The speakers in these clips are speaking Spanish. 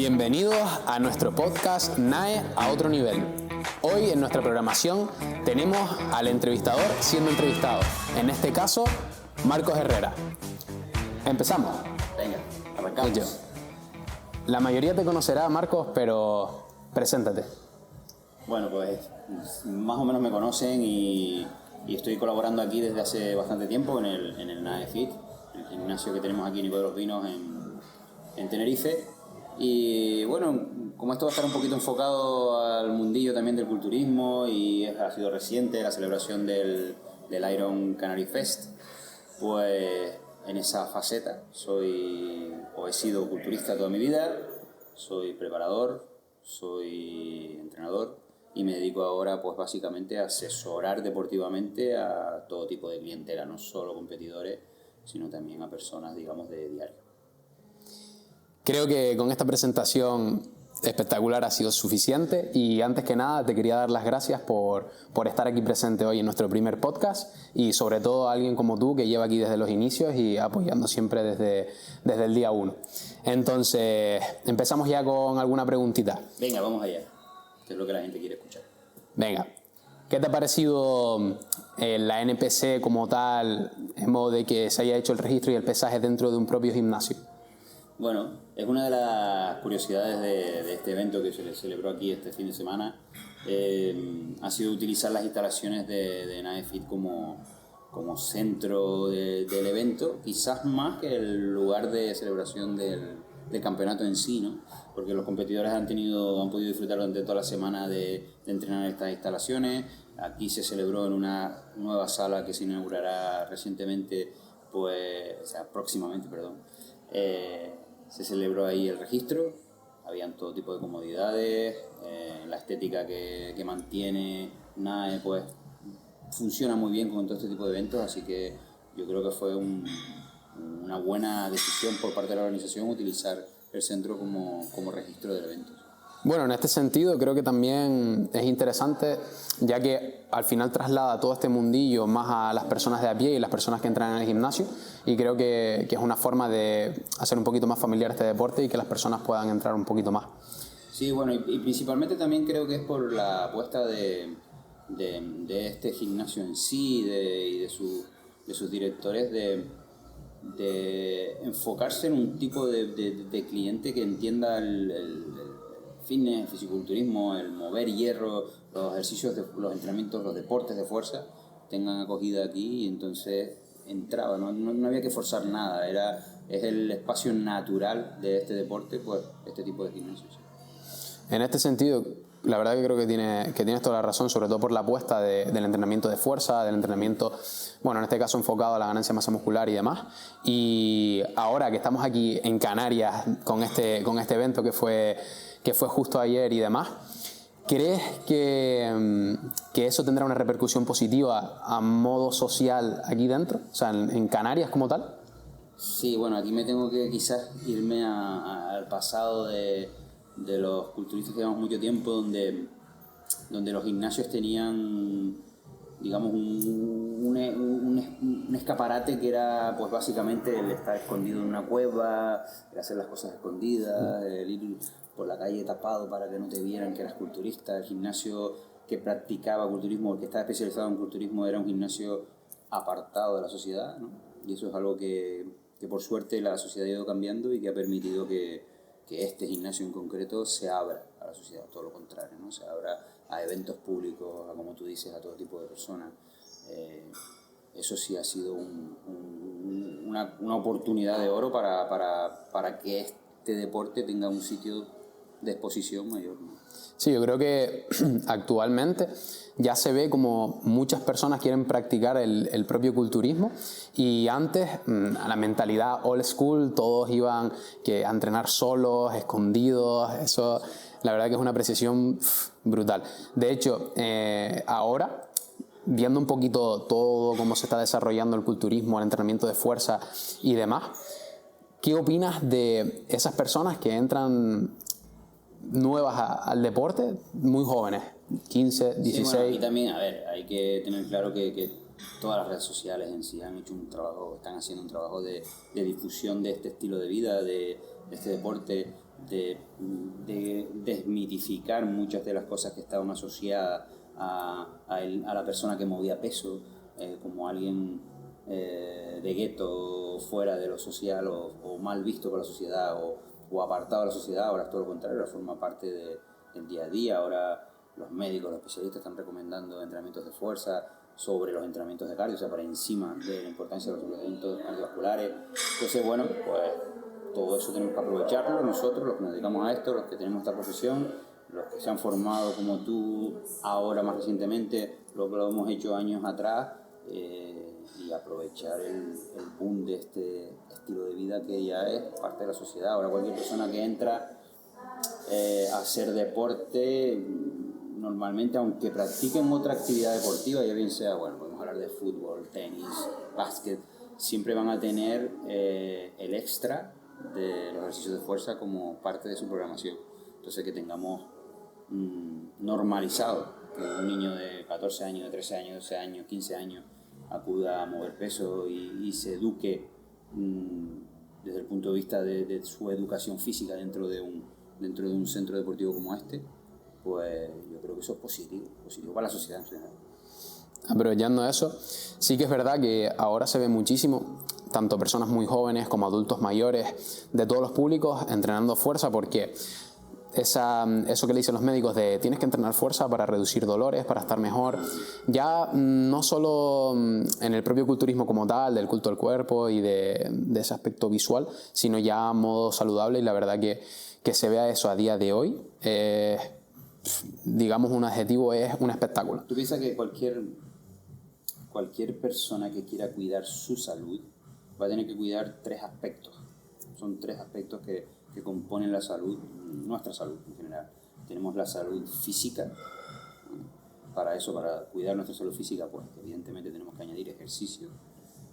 Bienvenidos a nuestro podcast NAE a otro nivel. Hoy en nuestra programación tenemos al entrevistador siendo entrevistado. En este caso, Marcos Herrera. Empezamos. Venga, arrancamos. La mayoría te conocerá, Marcos, pero preséntate. Bueno, pues más o menos me conocen y estoy colaborando aquí desde hace bastante tiempo en el NAE Fit, el gimnasio que tenemos aquí en Nico de los Vinos en Tenerife. Y bueno, como esto va a estar un poquito enfocado al mundillo también del culturismo y ha sido reciente la celebración del Iron Canary Fest, pues en esa faceta he sido culturista toda mi vida, soy preparador, soy entrenador y me dedico ahora pues básicamente a asesorar deportivamente a todo tipo de clientela, no solo competidores, sino también a personas, digamos, de diario. Creo que con esta presentación espectacular ha sido suficiente y antes que nada te quería dar las gracias por estar aquí presente hoy en nuestro primer podcast y sobre todo a alguien como tú que lleva aquí desde los inicios y apoyando siempre desde el día 1. Entonces, empezamos ya con alguna preguntita. Venga, vamos allá, que es lo que la gente quiere escuchar. Venga, ¿qué te ha parecido la NPC como tal, en modo de que se haya hecho el registro y el pesaje dentro de un propio gimnasio? Bueno, es una de las curiosidades de este evento que se celebró aquí este fin de semana. Ha sido utilizar las instalaciones de NAE Fit como centro del evento, quizás más que el lugar de celebración del campeonato en sí, ¿no? Porque los competidores han podido disfrutar durante toda la semana de entrenar en estas instalaciones. Aquí se celebró en una nueva sala que se inaugurará próximamente, perdón. Se celebró ahí el registro, habían todo tipo de comodidades, la estética que mantiene NAE pues funciona muy bien con todo este tipo de eventos, así que yo creo que fue una buena decisión por parte de la organización utilizar el centro como registro del evento. Bueno, en este sentido creo que también es interesante, ya que al final traslada todo este mundillo más a las personas de a pie y las personas que entran en el gimnasio, y creo que es una forma de hacer un poquito más familiar este deporte y que las personas puedan entrar un poquito más. Sí, bueno, y principalmente también creo que es por la apuesta de este gimnasio en sí y de sus directores de enfocarse en un tipo de cliente que entienda el fitness, el fisiculturismo, el mover hierro, los ejercicios, los entrenamientos, los deportes de fuerza tengan acogida aquí, y entonces entraba, no había que forzar nada, es el espacio natural de este deporte, pues este tipo de gimnasios. En este sentido, la verdad que creo que tienes toda la razón, sobre todo por la apuesta del entrenamiento de fuerza, del entrenamiento, bueno, en este caso enfocado a la ganancia de masa muscular y demás. Y ahora que estamos aquí en Canarias con este evento que fue justo ayer y demás, ¿crees que eso tendrá una repercusión positiva a modo social aquí dentro? O sea, en Canarias como tal. Sí, bueno, aquí me tengo que quizás irme al pasado de los culturistas que llevamos mucho tiempo, donde los gimnasios tenían, digamos, un escaparate que era pues básicamente el estar escondido en una cueva, el hacer las cosas escondidas, el ir por la calle tapado para que no te vieran que eras culturista. El gimnasio que practicaba culturismo, el que estaba especializado en culturismo, era un gimnasio apartado de la sociedad, ¿no? Y eso es algo que por suerte la sociedad ha ido cambiando y que ha permitido que este gimnasio en concreto se abra a la sociedad, todo lo contrario, ¿no? Se abra a eventos públicos, a, como tú dices, a todo tipo de personas. Eso sí ha sido una oportunidad de oro para que este deporte tenga un sitio de exposición mayor, ¿no? Sí, yo creo que actualmente ya se ve como muchas personas quieren practicar el propio culturismo, y antes a la mentalidad old school todos iban a entrenar solos, escondidos. Eso la verdad que es una precisión brutal. De hecho, ahora viendo un poquito todo cómo se está desarrollando el culturismo, el entrenamiento de fuerza y demás, ¿qué opinas de esas personas que entran nuevas al deporte, muy jóvenes, 15, 16? Sí, bueno, y también, a ver, hay que tener claro que todas las redes sociales en sí han hecho un trabajo, están haciendo un trabajo de difusión de este estilo de vida, de este deporte. de desmitificar muchas de las cosas que estaban asociadas a la persona que movía peso, como alguien de gueto, fuera de lo social o mal visto por la sociedad o apartado de la sociedad. Ahora es todo lo contrario, ahora forma parte del día a día. Ahora los médicos, los especialistas están recomendando entrenamientos de fuerza sobre los entrenamientos de cardio, o sea, por encima de la importancia de los entrenamientos cardiovasculares. Entonces, bueno, pues todo eso tenemos que aprovecharlo nosotros, los que nos dedicamos a esto, los que tenemos esta profesión, los que se han formado como tú ahora más recientemente, lo hemos hecho años atrás, y aprovechar el boom de este estilo de vida que ya es parte de la sociedad. Ahora cualquier persona que entra a hacer deporte, normalmente, aunque practiquen otra actividad deportiva, ya bien sea, bueno, podemos hablar de fútbol, tenis, básquet, siempre van a tener el extra de los ejercicios de fuerza como parte de su programación. Entonces, que tengamos normalizado que un niño de 14 años, de 13 años, 12 años, 15 años acuda a mover peso y se eduque desde el punto de vista de su educación física dentro de un centro deportivo como este, pues yo creo que eso es positivo para la sociedad en general. Aprovechando eso, sí que es verdad que ahora se ve muchísimo, tanto personas muy jóvenes como adultos mayores, de todos los públicos, entrenando fuerza, porque eso que le dicen los médicos de tienes que entrenar fuerza para reducir dolores, para estar mejor, ya no solo en el propio culturismo como tal, del culto al cuerpo y de ese aspecto visual, sino ya a modo saludable, y la verdad que se vea eso a día de hoy, digamos un adjetivo, es un espectáculo. ¿Tú piensas que cualquier persona que quiera cuidar su salud va a tener que cuidar tres aspectos? Son tres aspectos que componen la salud, nuestra salud en general. Tenemos la salud física. Para eso, para cuidar nuestra salud física, pues evidentemente tenemos que añadir ejercicio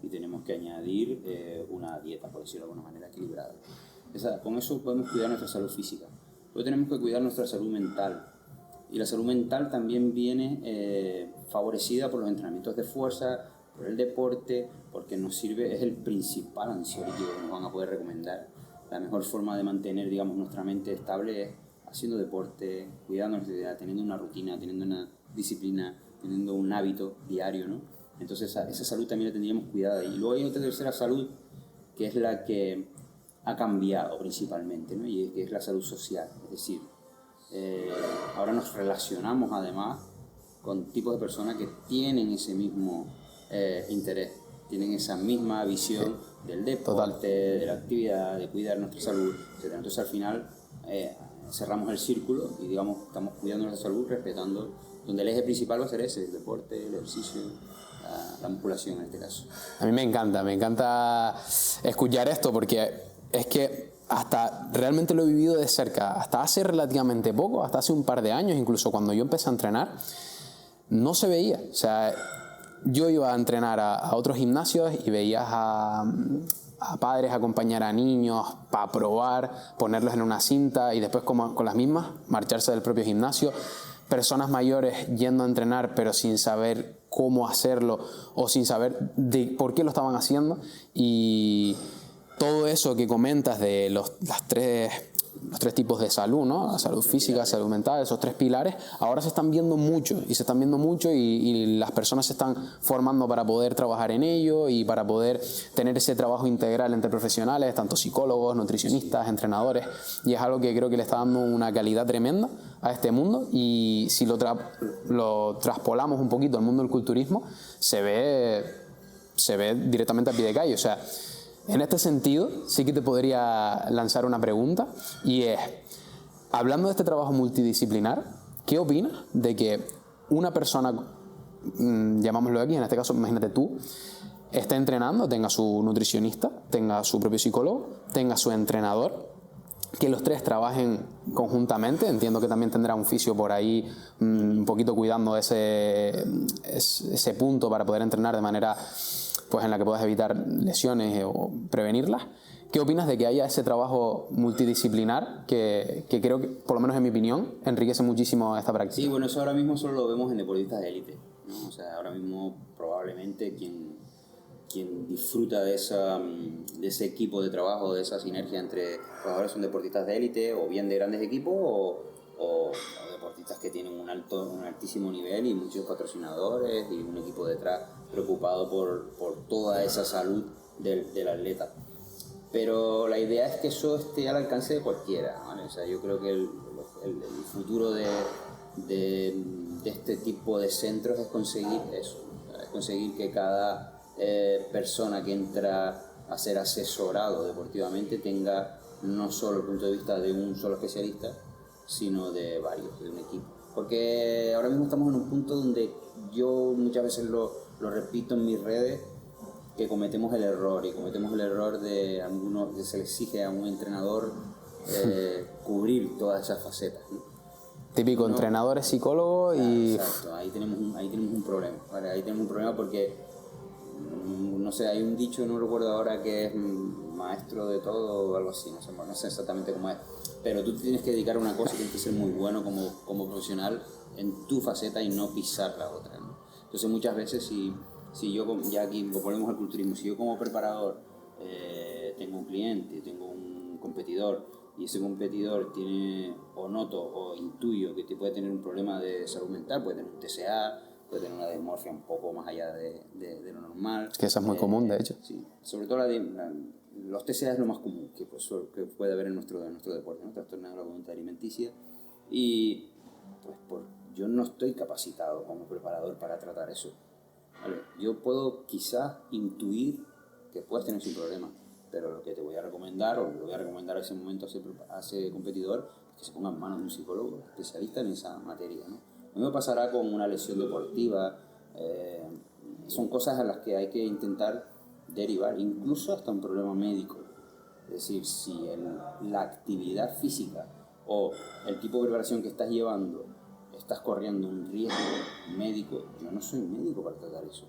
y tenemos que añadir una dieta, por decirlo de alguna manera, equilibrada. Con eso podemos cuidar nuestra salud física. Luego tenemos que cuidar nuestra salud mental. Y la salud mental también viene favorecida por los entrenamientos de fuerza, por el deporte, porque nos sirve, es el principal ansiolítico que nos van a poder recomendar. La mejor forma de mantener, digamos, nuestra mente estable es haciendo deporte, cuidando nuestra vida, teniendo una rutina, teniendo una disciplina, teniendo un hábito diario, ¿no? Entonces esa salud también la tendríamos cuidada. Y luego hay otra tercera salud, que es la que ha cambiado principalmente, ¿no? Y que es la salud social. Es decir, ahora nos relacionamos además con tipos de personas que tienen ese mismo interés, tienen esa misma visión del deporte, de la actividad, de cuidar nuestra salud, etc. Entonces al final cerramos el círculo y digamos estamos cuidando nuestra salud respetando, donde el eje principal va a ser ese, el deporte, el ejercicio, la musculación en este caso. A mí me encanta escuchar esto, porque es que hasta realmente lo he vivido de cerca, hasta hace relativamente poco, hasta hace un par de años, incluso cuando yo empecé a entrenar, no se veía. O sea, yo iba a entrenar a otros gimnasios y veías a padres acompañar a niños para probar, ponerlos en una cinta y después con las mismas marcharse del propio gimnasio. Personas mayores yendo a entrenar pero sin saber cómo hacerlo o sin saber por qué lo estaban haciendo. Y todo eso que comentas de los tres tipos de salud, ¿no? La salud física, salud mental, esos tres pilares, ahora se están viendo mucho y las personas se están formando para poder trabajar en ello y para poder tener ese trabajo integral entre profesionales, tanto psicólogos, nutricionistas, entrenadores, y es algo que creo que le está dando una calidad tremenda a este mundo. Y si lo traspolamos un poquito al mundo del culturismo, se ve directamente a pie de calle. O sea, en este sentido, sí que te podría lanzar una pregunta, y es, hablando de este trabajo multidisciplinar, ¿qué opinas de que una persona, llamámoslo aquí, en este caso, imagínate tú, esté entrenando, tenga su nutricionista, tenga su propio psicólogo, tenga su entrenador, que los tres trabajen conjuntamente? Entiendo que también tendrá un fisio por ahí un poquito cuidando ese punto para poder entrenar de manera pues en la que puedas evitar lesiones o prevenirlas. ¿Qué opinas de que haya ese trabajo multidisciplinar que creo que, por lo menos en mi opinión, enriquece muchísimo esta práctica? Sí, bueno, eso ahora mismo solo lo vemos en deportistas de élite, ¿no? O sea, ahora mismo probablemente quien quien disfruta de ese equipo de trabajo, de esa sinergia entre jugadores son deportistas de élite o bien de grandes equipos o deportistas que tienen un altísimo nivel y muchos patrocinadores y un equipo detrás preocupado por toda esa salud del atleta. Pero la idea es que eso esté al alcance de cualquiera, ¿vale? O sea, yo creo que el futuro de este tipo de centros es conseguir eso, es conseguir que cada persona que entra a ser asesorado deportivamente tenga no solo el punto de vista de un solo especialista, sino de varios, de un equipo. Porque ahora mismo estamos en un punto donde yo muchas veces lo repito en mis redes, que cometemos el error de algunos, que se le exige a un entrenador cubrir todas esas facetas, ¿no? Típico, entrenador es psicólogo y... Exacto, ahí tenemos un problema, ¿vale? Ahí tenemos un problema porque no sé, hay un dicho, no recuerdo ahora, que es maestro de todo o algo así, no sé exactamente cómo es, pero tú tienes que dedicar a una cosa y tienes que ser muy bueno como profesional en tu faceta y no pisar la otra, ¿no? Entonces muchas veces si yo, ya aquí volvemos al culturismo, si yo como preparador tengo un cliente, tengo un competidor y ese competidor tiene o noto o intuyo que puede tener un problema de salud mental, puede tener un TCA, puede tener una dismorfia un poco más allá de lo normal. Que eso es muy común, de hecho. Sí, sobre todo los TCA es lo más común que puede haber en nuestro deporte, ¿no? Trastorno de la conducta alimenticia. Y pues yo no estoy capacitado como preparador para tratar eso, ¿vale? Yo puedo quizás intuir que puedes tener un problema, pero lo que te voy a recomendar, o le voy a recomendar a ese momento a ese competidor, es que se ponga en manos de un psicólogo especialista en esa materia, ¿no? A mí me pasará con una lesión deportiva, son cosas a las que hay que intentar derivar, incluso hasta un problema médico. Es decir, si la actividad física o el tipo de preparación que estás llevando, estás corriendo un riesgo médico, yo no soy médico para tratar eso.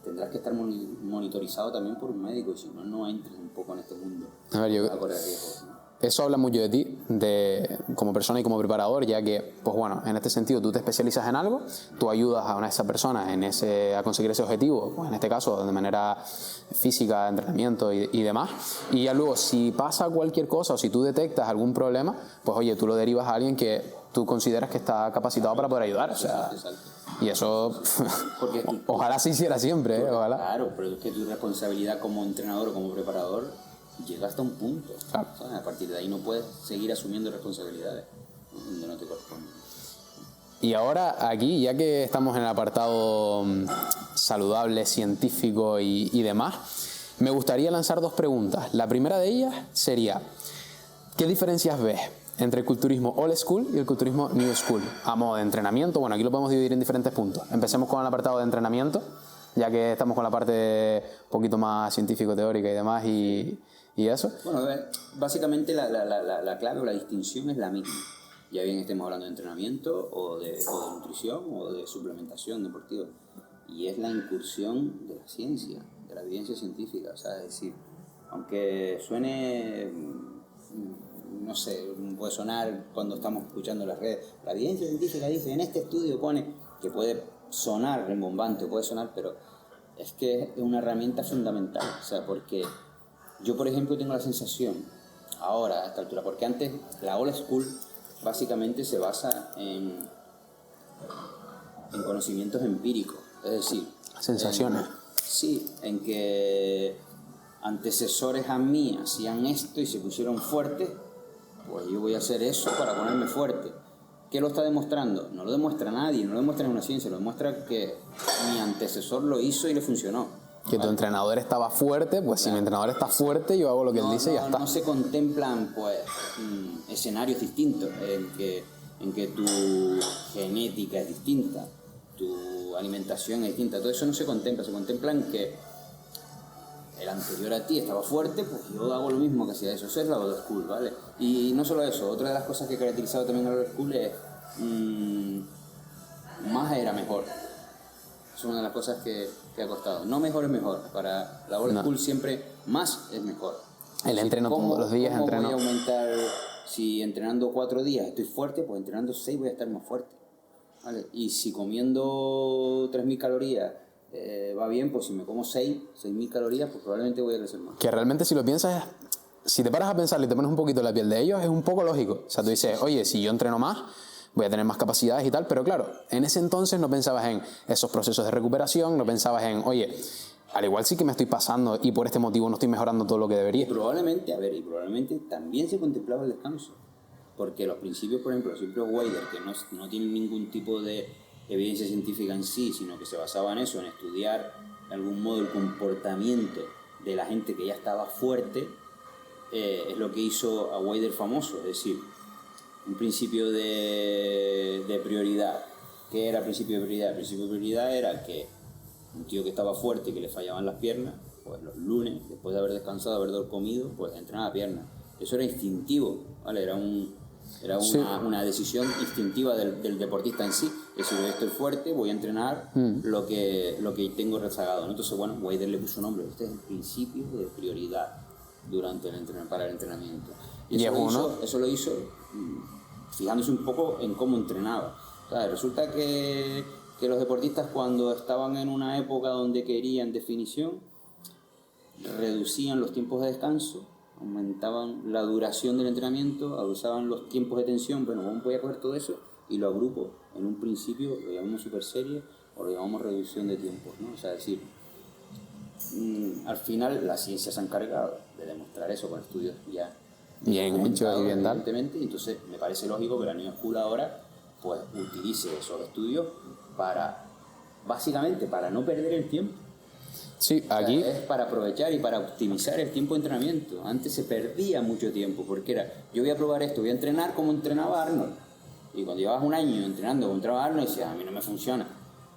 Tendrás que estar monitorizado también por un médico, y si no, no entres un poco en este mundo. A ver, a correr riesgos, ¿no? Eso habla mucho de ti, como persona y como preparador, ya que, pues bueno, en este sentido tú te especializas en algo, tú ayudas a esa persona a conseguir ese objetivo, pues en este caso de manera física, entrenamiento y demás, y ya luego si pasa cualquier cosa o si tú detectas algún problema, pues oye, tú lo derivas a alguien que tú consideras que está capacitado para poder ayudar, o sea... Exacto. Y eso, ojalá se hiciera siempre, ¿eh? Ojalá. Claro, pero es que tu responsabilidad como entrenador o como preparador llega hasta un punto. Claro. ¿Sabes? A partir de ahí no puedes seguir asumiendo responsabilidades donde no te corresponden. Y ahora aquí, ya que estamos en el apartado saludable, científico y demás, me gustaría lanzar dos preguntas. La primera de ellas sería, ¿qué diferencias ves entre el culturismo old school y el culturismo new school? A modo de entrenamiento, bueno, aquí lo podemos dividir en diferentes puntos. Empecemos con el apartado de entrenamiento, ya que estamos con la parte un poquito más científico-teórica y demás y eso. Bueno, básicamente la clave o la distinción es la misma. Ya bien estemos hablando de entrenamiento o de nutrición o de suplementación deportiva. Y es la incursión de la ciencia, de la evidencia científica. O sea, es decir, aunque suene... no sé, puede sonar cuando estamos escuchando las redes, la evidencia científica dice, en este estudio pone, que puede sonar rembombante, puede sonar, pero es que es una herramienta fundamental, o sea, porque yo, por ejemplo, tengo la sensación, ahora, a esta altura, porque antes la old school básicamente se basa en conocimientos empíricos, es decir... Sensaciones. Sí, en que antecesores a mí hacían esto y se pusieron fuertes, pues yo voy a hacer eso para ponerme fuerte. ¿Qué lo está demostrando? No lo demuestra nadie, no lo demuestra en una ciencia, lo demuestra que mi antecesor lo hizo y le funcionó. Que tu entrenador estaba fuerte, pues claro. Si mi entrenador está fuerte, yo hago lo que él dice y ya está. No se contemplan pues escenarios distintos en que tu genética es distinta, tu alimentación es distinta, todo eso no se contempla, se contempla en que el anterior a ti estaba fuerte, pues yo hago lo mismo que hacía eso. Eso es la old school, ¿vale? Y no solo eso, otra de las cosas que ha caracterizado también a la old school es más era mejor. Es una de las cosas que ha costado. No mejor es mejor. Para la old school siempre más es mejor. El entreno todos los días. ¿Cómo voy a aumentar? Si entrenando 4 días estoy fuerte, pues entrenando 6 voy a estar más fuerte, ¿vale? Y si comiendo 3.000 calorías va bien, pues si me como 6.000 calorías, pues probablemente voy a crecer más. Que realmente si lo piensas, si te paras a pensar y te pones un poquito en la piel de ellos, es un poco lógico. O sea, tú dices, oye, si yo entreno más, voy a tener más capacidades y tal, pero claro, en ese entonces no pensabas en esos procesos de recuperación, no pensabas en, oye, al igual sí que me estoy pasando y por este motivo no estoy mejorando todo lo que debería. Y probablemente también se contemplaba el descanso. Porque los principios, por ejemplo, los principios Wilder, que no tienen ningún tipo de evidencia científica en sí, sino que se basaba en eso, en estudiar de algún modo el comportamiento de la gente que ya estaba fuerte, es lo que hizo a Wilder famoso. Es decir, un principio de prioridad. ¿Qué era el principio de prioridad? El principio de prioridad era que un tío que estaba fuerte y que le fallaban las piernas, pues los lunes, después de haber descansado, haber comido, pues entrenaba piernas. Eso era instintivo, ¿vale? Era una decisión instintiva del deportista en sí. Es decir, yo estoy fuerte, voy a entrenar lo que tengo rezagado, ¿no? Entonces, bueno, Wilder le puso nombre. Este es el principio de prioridad para el entrenamiento. Y eso lo hizo fijándose un poco en cómo entrenaba. O sea, resulta que los deportistas, cuando estaban en una época donde querían definición, reducían los tiempos de descanso, aumentaban la duración del entrenamiento, abusaban los tiempos de tensión. Bueno, voy a coger todo eso y lo agrupo. En un principio lo llamamos super serie o lo llamamos reducción de tiempos, ¿no? O sea, es decir, al final la ciencia se ha encargado de demostrar eso con estudios ya bien hechos y bien dados. Evidentemente, entonces me parece lógico que la New School ahora pues utilice esos estudios básicamente para no perder el tiempo. Sí, aquí... O sea, es para aprovechar y para optimizar el tiempo de entrenamiento. Antes se perdía mucho tiempo porque era, yo voy a probar esto, voy a entrenar como entrenaba Arnold. Y cuando llevabas un año entrenando como entrenaba Arnold, decías, a mí no me funciona.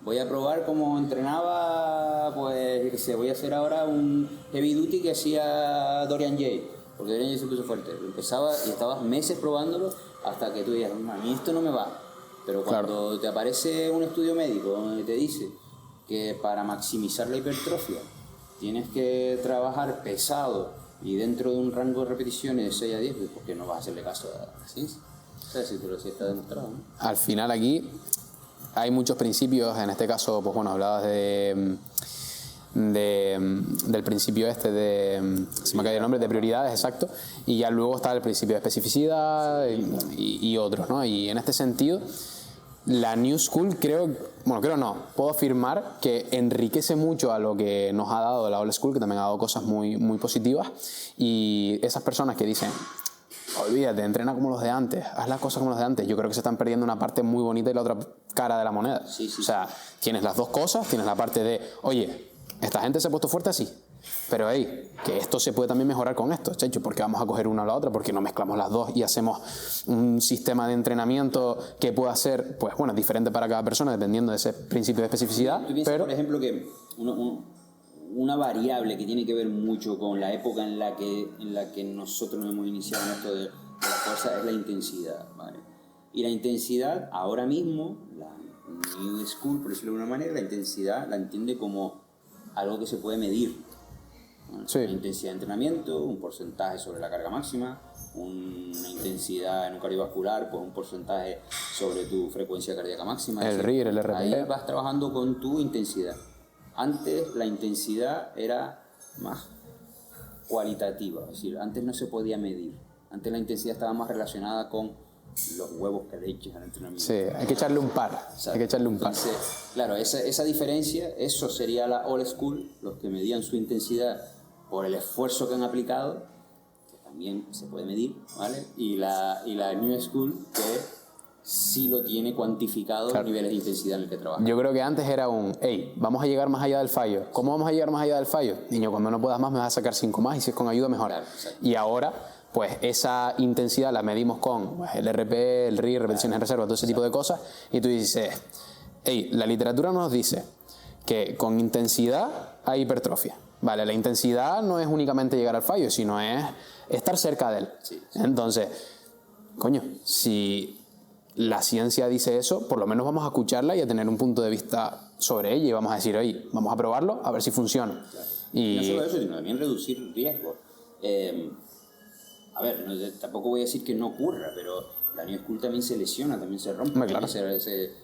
Voy a probar como entrenaba, pues, qué sé, voy a hacer ahora un heavy duty que hacía Dorian Jay. Porque Dorian Jay se puso fuerte. Empezaba y estabas meses probándolo hasta que tú digas, a mí esto no me va. Pero cuando te aparece un estudio médico donde te dice que para maximizar la hipertrofia tienes que trabajar pesado y dentro de un rango de repeticiones de 6 a 10, pues ¿por qué no vas a hacerle caso a la ciencia? O sea, si está demostrado, ¿no? Al final aquí hay muchos principios, en este caso, pues bueno, hablabas del principio se me ha caído el nombre, de prioridades, exacto, y ya luego está el principio de especificidad y otros, ¿no? Y en este sentido, la New School puedo afirmar que enriquece mucho a lo que nos ha dado la Old School, que también ha dado cosas muy, muy positivas, y esas personas que dicen, olvídate, entrena como los de antes, haz las cosas como los de antes, yo creo que se están perdiendo una parte muy bonita y la otra cara de la moneda. Sí. O sea, tienes las dos cosas, tienes la parte de, oye, esta gente se ha puesto fuerte así, pero hey, que esto se puede también mejorar con esto, chacho, porque vamos a coger una o la otra, porque no mezclamos las dos y hacemos un sistema de entrenamiento que pueda ser, pues bueno, diferente para cada persona dependiendo de ese principio de especificidad. ¿Tú piensas, por ejemplo, que una variable que tiene que ver mucho con la época en la que nosotros nos hemos iniciado en esto de la fuerza es la intensidad, ¿vale? Y la intensidad, ahora mismo, la New School, por decirlo de alguna manera, la intensidad la entiende como algo que se puede medir. Sí. Una intensidad de entrenamiento, un porcentaje sobre la carga máxima, una intensidad en un cardiovascular, pues un porcentaje sobre tu frecuencia cardíaca máxima. El RIR, el RPE. Ahí vas trabajando con tu intensidad. Antes la intensidad era más cualitativa, es decir, antes no se podía medir. Antes la intensidad estaba más relacionada con los huevos que le eches al entrenamiento. Sí, hay que echarle un par. Exacto. Hay que echarle un par. Entonces, claro, esa diferencia, eso sería la old school, los que medían su intensidad por el esfuerzo que han aplicado, que también se puede medir, ¿vale? Y la new school, que sí lo tiene cuantificado, claro, los niveles de intensidad en el que trabaja. Yo creo que antes era vamos a llegar más allá del fallo. ¿Cómo vamos a llegar más allá del fallo? Niño, cuando no puedas más me vas a sacar 5 más y si es con ayuda mejor. Claro, y ahora, pues esa intensidad la medimos con el RP, el RIR, repeticiones en reserva, todo ese tipo de cosas, y tú dices, la literatura nos dice que con intensidad hay hipertrofia. Vale, la intensidad no es únicamente llegar al fallo, sino es estar cerca de él. Sí. Entonces, coño, si la ciencia dice eso, por lo menos vamos a escucharla y a tener un punto de vista sobre ella y vamos a decir, oye, vamos a probarlo a ver si funciona. Claro. Y no solo eso, sino también reducir riesgos. A ver, tampoco voy a decir que no ocurra, pero la New School también se lesiona, también se rompe, claro,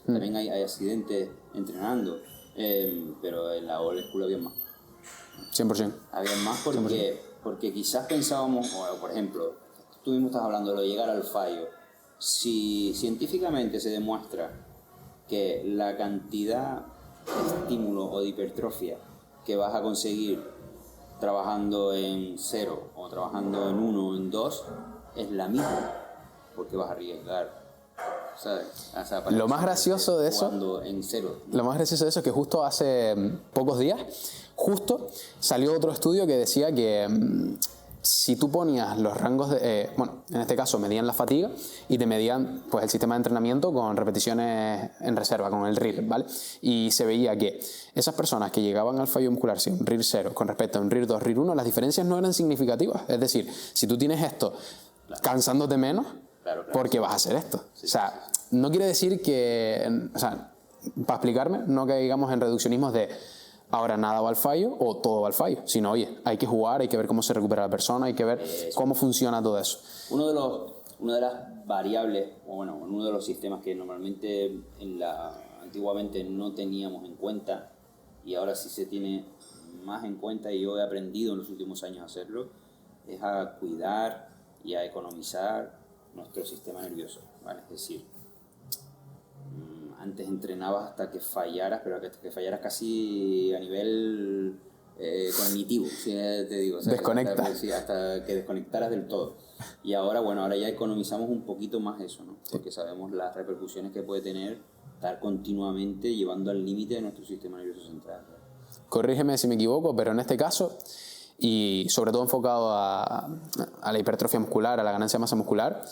también hay accidentes entrenando. pero en la old school había más. 100%. Había más porque quizás pensábamos, o por ejemplo, tú mismo estás hablando de lo de llegar al fallo. Si científicamente se demuestra que la cantidad de estímulo o de hipertrofia que vas a conseguir trabajando en 0 o trabajando en 1 o en 2 es la misma, porque vas a arriesgar, ¿sabes? O sea, lo más gracioso de eso, en 0. Lo más gracioso de eso es que justo hace pocos días, salió otro estudio que decía que si tú ponías los rangos de, en este caso medían la fatiga y te medían pues el sistema de entrenamiento con repeticiones en reserva, con el RIR, ¿vale? Y se veía que esas personas que llegaban al fallo muscular sin RIR 0 con respecto a un RIR 2, RIR 1, las diferencias no eran significativas. Es decir, si tú tienes esto cansándote menos, porque vas a hacer esto. O sea, no quiere decir que, para explicarme, no que digamos en reduccionismos de ahora nada va al fallo o todo va al fallo, sino oye, hay que jugar, hay que ver cómo se recupera la persona, hay que ver cómo funciona todo eso. Una de las variables, uno de los sistemas que normalmente antiguamente no teníamos en cuenta y ahora sí se tiene más en cuenta, y yo he aprendido en los últimos años a hacerlo, es a cuidar y a economizar nuestro sistema nervioso, ¿vale? Es decir, antes entrenabas hasta que fallaras, pero hasta que fallaras casi a nivel cognitivo, ¿sí? Te digo, o sea, desconecta. Hasta que desconectaras del todo. Y ahora, ahora ya economizamos un poquito más eso, ¿no? Porque sabemos las repercusiones que puede tener estar continuamente llevando al límite de nuestro sistema nervioso central, ¿no? Corrígeme si me equivoco, pero en este caso, y sobre todo enfocado a la hipertrofia muscular, a la ganancia de masa muscular,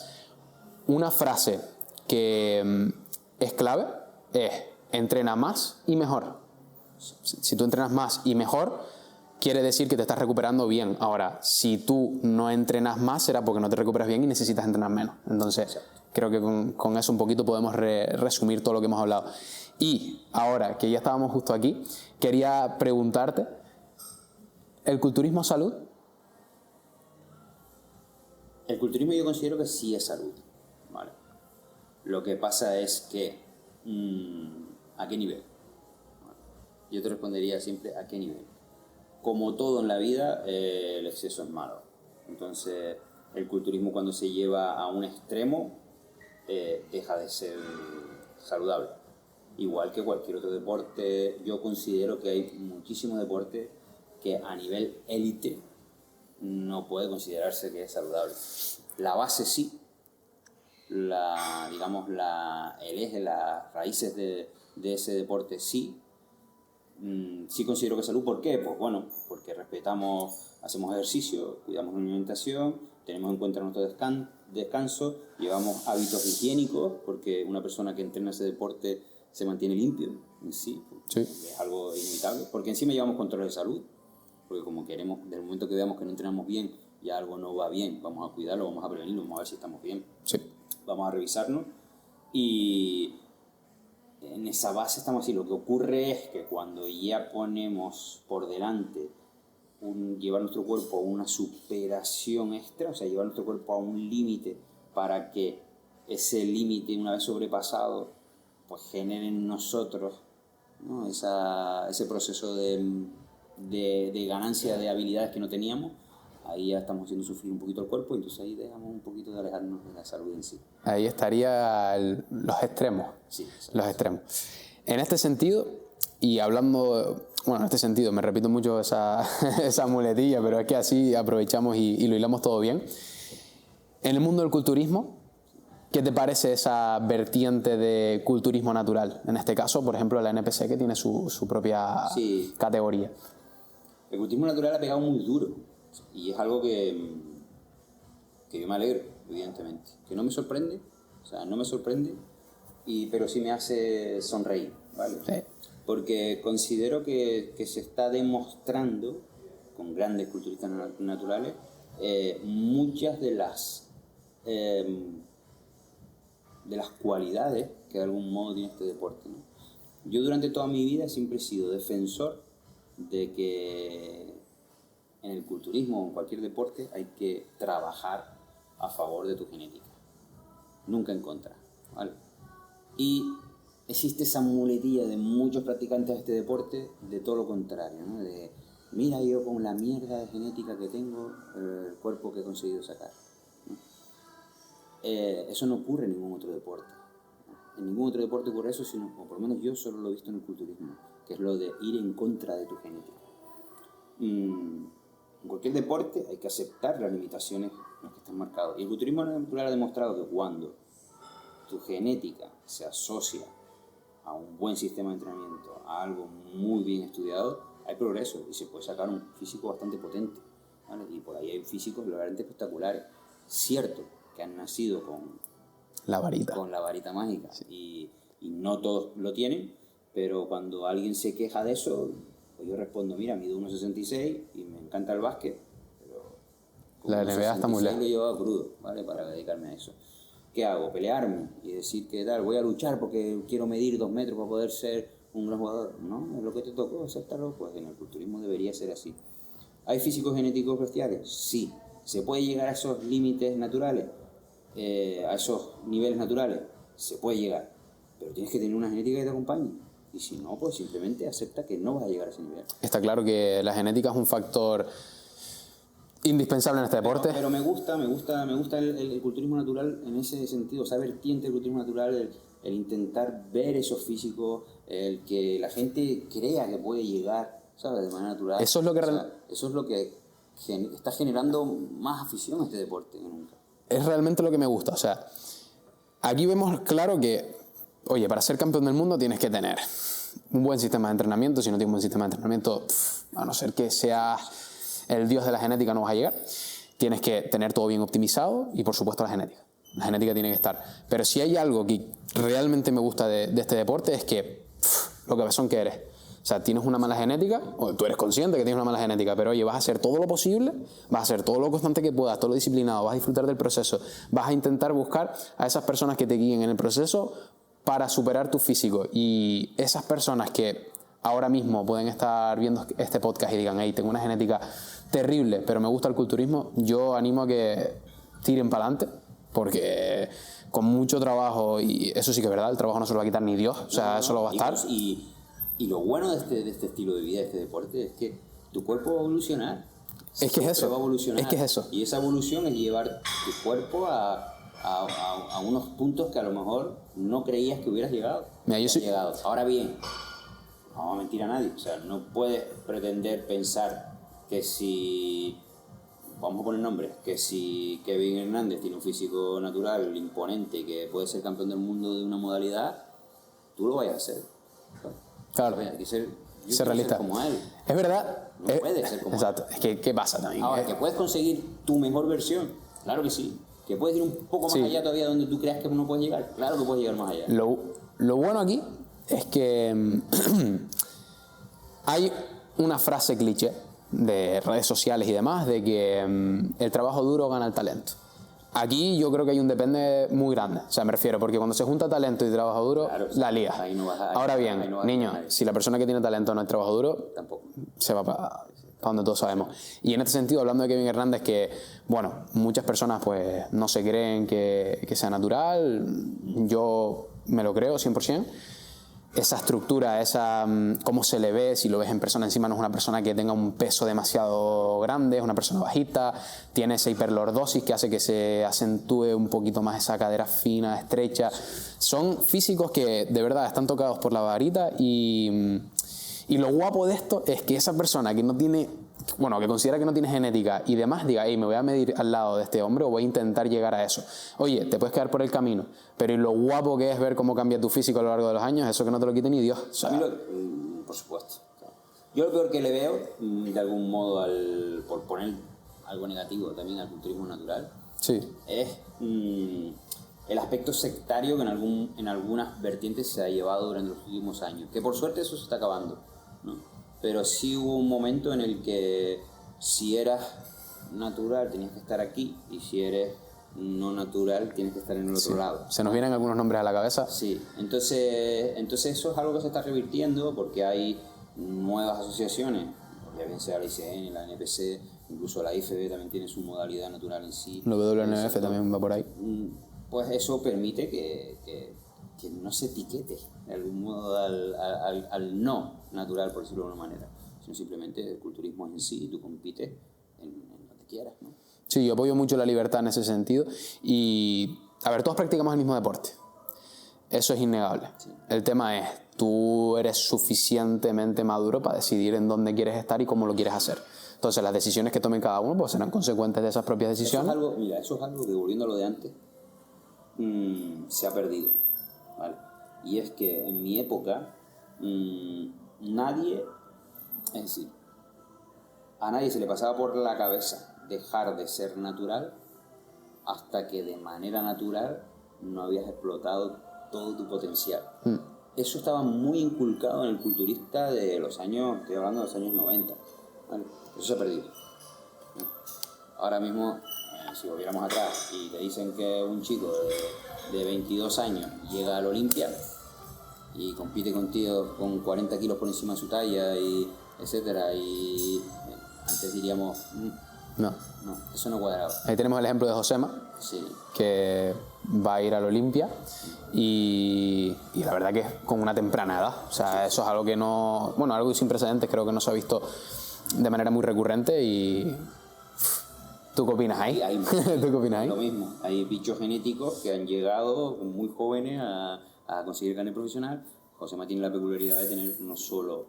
una frase que es clave es entrena más y mejor. Si tú entrenas más y mejor, quiere decir que te estás recuperando bien. Ahora, si tú no entrenas más, será porque no te recuperas bien y necesitas entrenar menos. Entonces, creo que con eso un poquito podemos resumir todo lo que hemos hablado. Y ahora que ya estábamos justo aquí, quería preguntarte, ¿el culturismo es salud? El culturismo yo considero que sí es salud, ¿vale? Lo que pasa es que, ¿a qué nivel? Yo te respondería siempre, ¿a qué nivel? Como todo en la vida, el exceso es malo. Entonces, el culturismo cuando se lleva a un extremo, deja de ser saludable. Igual que cualquier otro deporte, yo considero que hay muchísimos deportes que a nivel élite no puede considerarse que es saludable. La base sí, el eje, las raíces de ese deporte sí. Sí considero que salud. ¿Por qué? Pues porque respetamos, hacemos ejercicio, cuidamos la alimentación, tenemos en cuenta nuestro descanso, llevamos hábitos higiénicos, porque una persona que entrena ese deporte se mantiene limpio en sí. Es algo inevitable, porque encima llevamos control de salud, porque como queremos, desde el momento que veamos que no entrenamos bien, ya algo no va bien, vamos a cuidarlo, vamos a prevenirlo, vamos a ver si estamos bien, vamos a revisarnos, y en esa base estamos así. Lo que ocurre es que cuando ya ponemos por delante llevar nuestro cuerpo a una superación extra, o sea, llevar nuestro cuerpo a un límite para que ese límite, una vez sobrepasado, pues genere en nosotros, ¿no? ese proceso de ganancia de habilidades que no teníamos, ahí ya estamos haciendo sufrir un poquito el cuerpo, y entonces ahí dejamos un poquito de alejarnos de la salud en sí. Ahí estarían los extremos. Sí. Los extremos. En este sentido, y hablando, en este sentido, me repito mucho esa muletilla, pero es que así aprovechamos y lo hilamos todo bien. En el mundo del culturismo, ¿qué te parece esa vertiente de culturismo natural? En este caso, por ejemplo, la NPC, que tiene su propia categoría. El culturismo natural ha pegado muy duro, y es algo que yo me alegro, evidentemente. Que no me sorprende, pero sí me hace sonreír, ¿vale? Sí. Porque considero que se está demostrando, con grandes culturistas naturales, muchas de las cualidades que de algún modo tiene este deporte, ¿no? Yo durante toda mi vida siempre he sido defensor de que en el culturismo o en cualquier deporte hay que trabajar a favor de tu genética, nunca en contra, ¿vale? Y existe esa muletilla de muchos practicantes de este deporte de todo lo contrario, ¿no? De, mira, yo con la mierda de genética que tengo, el cuerpo que he conseguido sacar, ¿no? Eso no ocurre en ningún otro deporte. En ningún otro deporte ocurre eso, sino, o por lo menos yo solo lo he visto en el culturismo, que es lo de ir en contra de tu genética. En cualquier deporte hay que aceptar las limitaciones en las que están marcados. Y el culturismo natural ha demostrado que cuando tu genética se asocia a un buen sistema de entrenamiento, a algo muy bien estudiado, hay progreso y se puede sacar un físico bastante potente, ¿vale? Y por ahí hay físicos realmente espectaculares. Cierto que han nacido con la varita mágica, sí. y no todos lo tienen, pero cuando alguien se queja de eso, pues yo respondo, mira, mido 1,66 y me encanta el básquet, pero la NBA está muy lejos. Lo llevaba crudo, ¿vale? Para dedicarme a eso. ¿Qué hago? ¿Pelearme? Y decir que tal, voy a luchar porque quiero medir 2 metros para poder ser un gran jugador. No, es lo que te tocó, acéptalo. Pues en el culturismo debería ser así. ¿Hay físicos genéticos bestiales? Sí. ¿Se puede llegar a esos límites naturales? A esos niveles naturales? Se puede llegar. Pero tienes que tener una genética que te acompañe. Y si no, pues simplemente acepta que no vas a llegar a ese nivel. Está claro que la genética es un factor indispensable en este deporte. Pero me gusta el culturismo natural en ese sentido, o sea, vertiente del culturismo natural, el intentar ver esos físicos, el que la gente crea que puede llegar, ¿sabes?, de manera natural. Eso es lo que está generando más afición a este deporte que nunca. Es realmente lo que me gusta. O sea, aquí vemos claro que, oye, para ser campeón del mundo tienes que tener un buen sistema de entrenamiento. Si no tienes un buen sistema de entrenamiento, a no ser que seas el dios de la genética, no vas a llegar. Tienes que tener todo bien optimizado y, por supuesto, la genética. La genética tiene que estar. Pero si hay algo que realmente me gusta de este deporte es que lo cabezón que eres. O sea, tienes una mala genética, o tú eres consciente que tienes una mala genética, pero oye, vas a hacer todo lo posible, vas a hacer todo lo constante que puedas, todo lo disciplinado, vas a disfrutar del proceso, vas a intentar buscar a esas personas que te guíen en el proceso para superar tu físico. Y esas personas que ahora mismo pueden estar viendo este podcast y digan, hey, tengo una genética terrible, pero me gusta el culturismo, yo animo a que tiren para adelante, porque con mucho trabajo, y eso sí que es verdad, el trabajo no se lo va a quitar ni Dios, o sea, eso lo va a estar. Y lo bueno de este estilo de vida, de este deporte, es que tu cuerpo va a evolucionar. Es que es eso. Va a evolucionar. Es que es eso. Y esa evolución es llevar tu cuerpo a unos puntos que a lo mejor no creías que hubieras llegado. Mira, yo sí. Ahora bien, no vamos a mentir a nadie. O sea, no puedes pretender pensar que si, vamos a poner nombres, que si Kevin Hernández tiene un físico natural imponente que puede ser campeón del mundo de una modalidad, tú lo vayas a hacer. Claro. Hay que ser realista. Como él. Es verdad. No puedes ser como exacto. él. Es que, ¿qué pasa también? Ahora, que puedes conseguir tu mejor versión, claro que sí. Que puedes ir un poco más allá todavía donde tú creas que no puedes llegar, claro que puedes llegar más allá. Lo bueno aquí es que hay una frase cliché de redes sociales y demás de que el trabajo duro gana el talento. Aquí yo creo que hay un depende muy grande, o sea, me refiero, porque cuando se junta talento y trabajo duro, claro, la lías. Ahora bien, niño, si la persona que tiene talento no es trabajo duro, tampoco se va para donde todos sabemos. Y en este sentido, hablando de Kevin Hernández, que, bueno, muchas personas pues no se creen que sea natural, yo me lo creo 100%. Esa estructura, cómo se le ve, si lo ves en persona, encima no es una persona que tenga un peso demasiado grande, es una persona bajita, tiene esa hiperlordosis que hace que se acentúe un poquito más esa cadera fina, estrecha. Son físicos que de verdad están tocados por la varita y lo guapo de esto es que esa persona que no tiene, bueno, que considera que no tiene genética y demás, diga, hey, me voy a medir al lado de este hombre o voy a intentar llegar a eso. Oye, te puedes quedar por el camino, pero lo guapo que es ver cómo cambia tu físico a lo largo de los años, eso que no te lo quite ni Dios. O sea, por supuesto. Yo lo peor que le veo, de algún modo, por poner algo negativo también al culturismo natural, sí, es el aspecto sectario que en algunas vertientes se ha llevado durante los últimos años. Que por suerte eso se está acabando, ¿no? Pero sí hubo un momento en el que si eras natural tenías que estar aquí y si eres no natural tienes que estar en el otro lado. Se nos vienen algunos nombres a la cabeza. Sí, entonces eso es algo que se está revirtiendo porque hay nuevas asociaciones, ya bien sea la ICN, la NPC, incluso la IFB también tiene su modalidad natural en sí. La WNF también va por ahí. Pues eso permite que que no se etiquete de algún modo al no natural, por decirlo de alguna manera, sino simplemente el culturismo en sí, y tú compites en lo que quieras, ¿no? Sí, yo apoyo mucho la libertad en ese sentido y, a ver, todos practicamos el mismo deporte. Eso es innegable. Sí. El tema es, tú eres suficientemente maduro para decidir en dónde quieres estar y cómo lo quieres hacer. Entonces, las decisiones que tome cada uno pues serán consecuentes de esas propias decisiones. Eso es algo que, volviendo a lo de antes, se ha perdido, ¿vale? Y es que en mi época, nadie, es decir, a nadie se le pasaba por la cabeza dejar de ser natural hasta que de manera natural no habías explotado todo tu potencial. Eso estaba muy inculcado en el culturista de los años, estoy hablando de los años 90, ¿vale? Eso se ha perdido. Ahora mismo, si volviéramos atrás y te dicen que un chico de 22 años llega al Olimpia y compite contigo con 40 kilos por encima de su talla, y etcétera, y antes diríamos, no, eso no cuadraba. Ahí tenemos el ejemplo de Josema, sí, que va a ir al Olimpia y la verdad que es con una temprana edad. O sea, eso es algo que no, bueno, algo sin precedentes, creo que no se ha visto de manera muy recurrente. Y ¿tú qué opinas ahí? ¿Tú qué opinas ahí? Lo mismo, hay bichos genéticos que han llegado muy jóvenes a conseguir carne profesional. Josema tiene la peculiaridad de tener no solo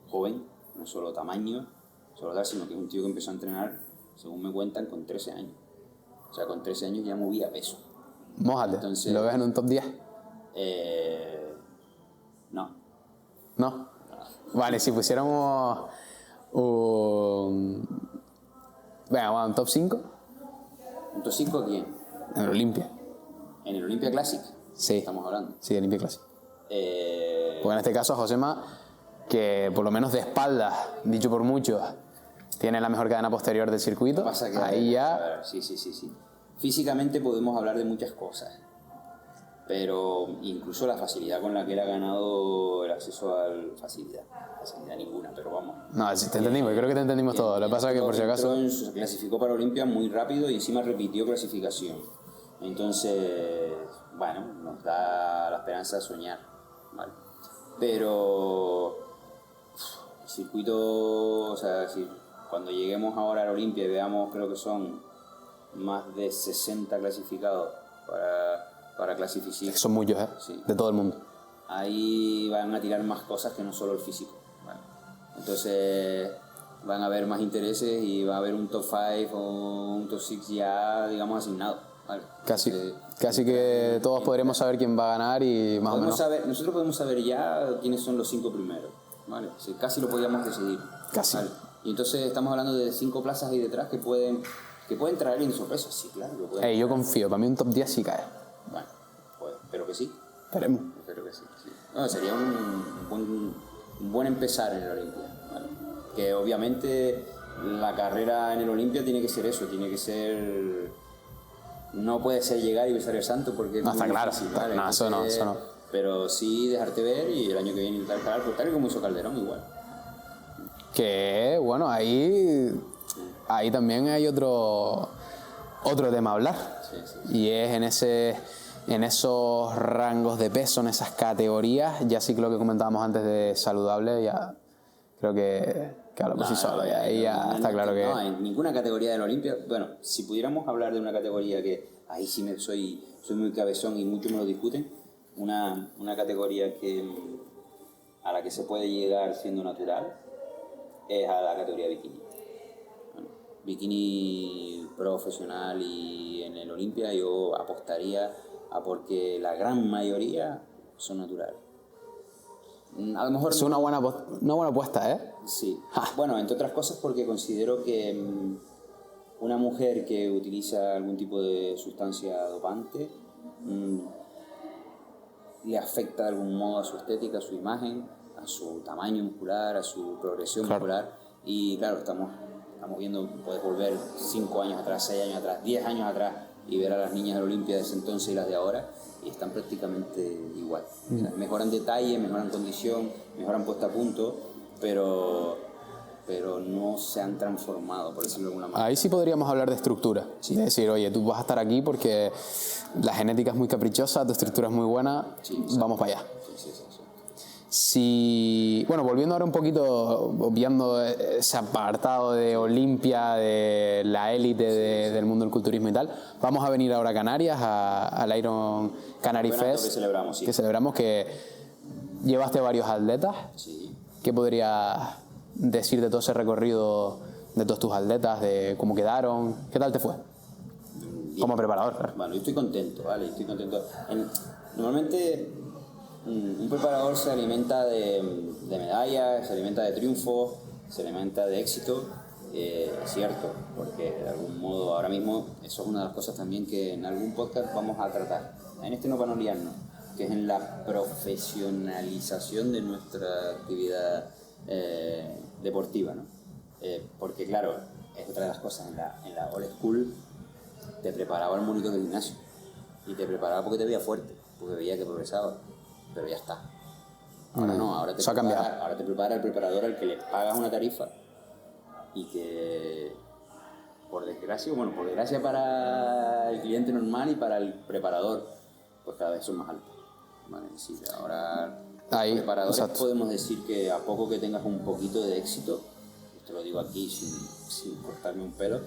joven, no solo tamaño, sino que es un tío que empezó a entrenar, según me cuentan, con 13 años. O sea, con 13 años ya movía peso. Mójate. Entonces, ¿lo ves en un top 10? No. ¿No? Vale, si pusiéramos un top 5. ¿Un top 5 quién? En el Olimpia. ¿En el Olimpia Classic? Sí. Estamos hablando. Sí, Olimpia Classic. Porque en este caso Josema, que por lo menos de espaldas, dicho por muchos, tiene la mejor cadena posterior del circuito. Pasa que ahí ya... Sí. Físicamente podemos hablar de muchas cosas, pero incluso la facilidad con la que él ha ganado el acceso al... Facilidad ninguna, pero vamos. No, sí, te entendimos, creo que te entendimos todo. Lo que pasa es que por si acaso... Se clasificó para Olimpia muy rápido y encima repitió clasificación. Entonces, bueno, nos da la esperanza de soñar, ¿vale? Pero el circuito, o sea, cuando lleguemos ahora a la Olimpia y veamos, creo que son más de 60 clasificados para clasificar. Son muchos, Sí. De todo el mundo. Ahí van a tirar más cosas que no solo el físico, ¿vale? Entonces van a haber más intereses y va a haber un top 5 o un top 6 ya, digamos, asignado, ¿vale? Casi que todos podremos saber quién va a ganar y más o menos... Nosotros podemos saber ya quiénes son los 5 primeros, ¿vale? Casi lo podíamos decidir. Casi. ¿Vale? Y entonces estamos hablando de 5 plazas ahí detrás que pueden traer en sorpresas, sí, claro. Yo confío, para mí un top 10 sí cae. Bueno, pues espero que sí. Esperemos. Espero que sí. No, sería un buen empezar en el Olimpia, ¿vale? Que obviamente la carrera en el Olimpia tiene que ser eso, tiene que ser... No puede ser llegar y besar el santo porque es no, está claro. difícil, ¿vale? No, eso no. Pero sí dejarte ver y el año que viene intentar escalar, pues tal como hizo Calderón igual. Que, bueno, ahí también hay otro tema a hablar. Sí. Y es en esos rangos de peso, en esas categorías, ya sí que lo que comentábamos antes de saludable, ya creo que habla por sí solo. Ya está claro que... No, en ninguna categoría del Olimpia, bueno, si pudiéramos hablar de una categoría que ahí sí soy muy cabezón y muchos me lo discuten, una categoría a la que se puede llegar siendo natural es a la categoría bikini. Bueno, bikini profesional y en el Olimpia yo apostaría a porque la gran mayoría son naturales. A lo mejor es una buena apuesta, ¿eh? Sí. Bueno, entre otras cosas porque considero que una mujer que utiliza algún tipo de sustancia dopante le afecta de algún modo a su estética, a su imagen, a su tamaño muscular, a su progresión muscular. Y claro, estamos viendo, puedes volver 5 años atrás, 6 años atrás, 10 años atrás y ver a las niñas de la Olimpia de ese entonces y las de ahora, y están prácticamente igual. O sea, mejoran detalle, mejoran condición, mejoran puesta a punto, pero pero no se han transformado, por decirlo de alguna manera. Ahí sí podríamos hablar de estructura. Sí. De decir, oye, tú vas a estar aquí porque la genética es muy caprichosa, tu estructura es muy buena, sí, vamos para allá. Sí. Si, bueno, volviendo ahora un poquito, obviando ese apartado de Olimpia, de la élite del mundo del culturismo y tal, vamos a venir ahora a Canarias, al Iron Canary Fest, que celebramos, que llevaste varios atletas. Sí. ¿Qué podrías decir de todo ese recorrido, de todos tus atletas, de cómo quedaron? ¿Qué tal te fue? Bien. Como preparador, claro. Bueno, yo estoy contento, ¿vale? Normalmente un preparador se alimenta de medallas, se alimenta de triunfos, se alimenta de éxito, es cierto, porque de algún modo ahora mismo eso es una de las cosas también que en algún podcast vamos a tratar. En este no van a liarnos, que es en la profesionalización de nuestra actividad deportiva, ¿no? Porque claro, es otra de las cosas, en la old school te preparaba el monitor del gimnasio y te preparaba porque te veía fuerte, porque veía que progresaba, pero ya está. Ahora no, ahora te prepara el preparador al que le pagas una tarifa y que por desgracia para el cliente normal y para el preparador pues cada vez son más altos. Vale, sí, ahora los preparadores podemos decir que a poco que tengas un poquito de éxito, esto lo digo aquí sin cortarme un pelo,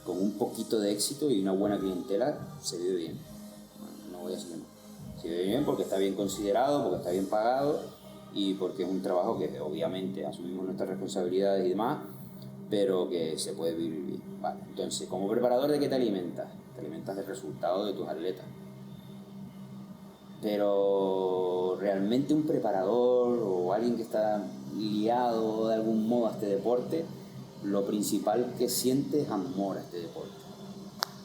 con un poquito de éxito y una buena clientela se vive bien. No voy a decir más. Se vive bien porque está bien considerado, porque está bien pagado y porque es un trabajo que obviamente asumimos nuestras responsabilidades y demás, pero que se puede vivir bien. Vale. Entonces, como preparador, ¿de qué te alimentas? Te alimentas del resultado de tus atletas. Pero realmente un preparador o alguien que está liado de algún modo a este deporte, lo principal que siente es amor a este deporte.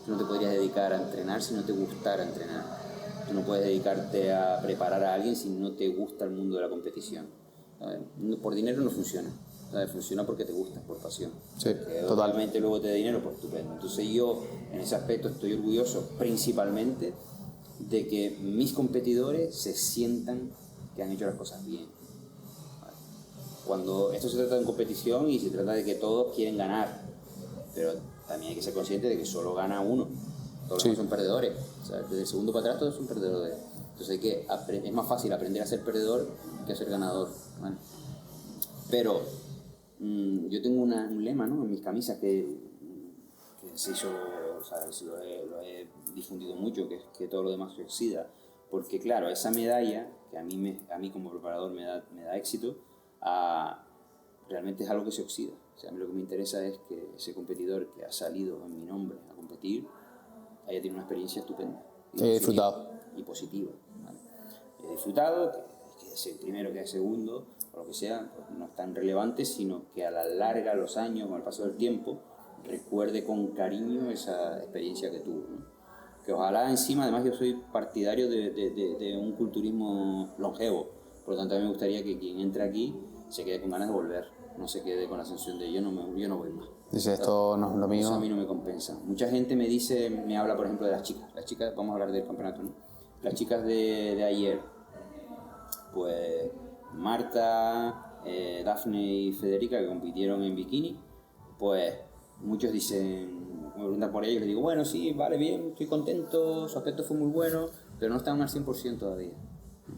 Tú no te podrías dedicar a entrenar si no te gustara entrenar. Tú no puedes dedicarte a preparar a alguien si no te gusta el mundo de la competición. ¿Sabes? Por dinero no funciona. ¿Sabes? Funciona porque te gusta, por pasión. Sí, totalmente luego te da dinero, pues estupendo. Entonces yo en ese aspecto estoy orgulloso principalmente de que mis competidores se sientan que han hecho las cosas bien. Cuando esto se trata de competición y se trata de que todos quieren ganar, pero también hay que ser consciente de que solo gana uno. Todos los demás son perdedores. O sea, desde el segundo para atrás todos son perdedores. Entonces es más fácil aprender a ser perdedor que a ser ganador. ¿Vale? Pero yo tengo un lema, ¿no?, en mis camisas que se hizo, o sea, lo he difundido mucho, que es que todo lo demás se oxida. Porque claro, esa medalla que a mí como preparador me da éxito, realmente es algo que se oxida. O sea, a mí lo que me interesa es que ese competidor que ha salido en mi nombre a competir haya tenido una experiencia estupenda. He disfrutado. Y positiva. ¿Vale? He disfrutado, que sea el primero, que sea el segundo, o lo que sea, pues no es tan relevante, sino que a la larga, los años, con el paso del tiempo, recuerde con cariño esa experiencia que tuvo, ¿no? Que ojalá encima, además yo soy partidario de un culturismo longevo, por lo tanto a mí me gustaría que quien entre aquí se quede con ganas de volver, no se quede con la sensación de yo no voy más. Dice, esto no es lo mío. Eso a mí no me compensa. Mucha gente me habla, por ejemplo, de las chicas, vamos a hablar del campeonato, ¿no? Las chicas de ayer, pues Marta, Dafne y Federica, que compitieron en bikini, pues muchos dicen, me preguntan por ellos y les digo, bueno, sí, vale, bien, estoy contento, su aspecto fue muy bueno, pero no están al 100% todavía.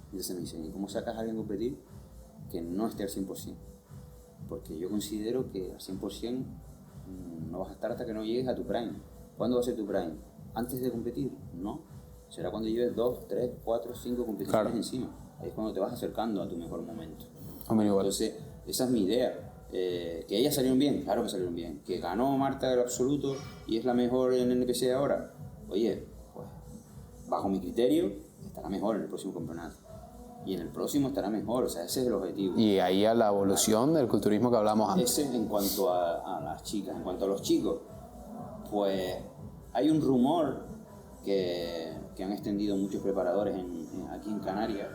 Entonces me dicen, ¿y cómo sacas a alguien a competir que no esté al 100%? Porque yo considero que al 100% no vas a estar hasta que no llegues a tu prime. ¿Cuándo va a ser tu prime? ¿Antes de competir? No. Será cuando lleves 2, 3, 4, 5 competiciones encima. Ahí es cuando te vas acercando a tu mejor momento. Entonces, esa es mi idea. Que ellas salieron bien, claro que salieron bien. Que ganó Marta el absoluto y es la mejor en el NPC ahora. Oye, pues bajo mi criterio, estará mejor en el próximo campeonato. Y en el próximo estará mejor, o sea, ese es el objetivo. Y ahí a la evolución del culturismo que hablamos antes. Ese en cuanto a las chicas. En cuanto a los chicos, pues hay un rumor que han extendido muchos preparadores aquí en Canarias,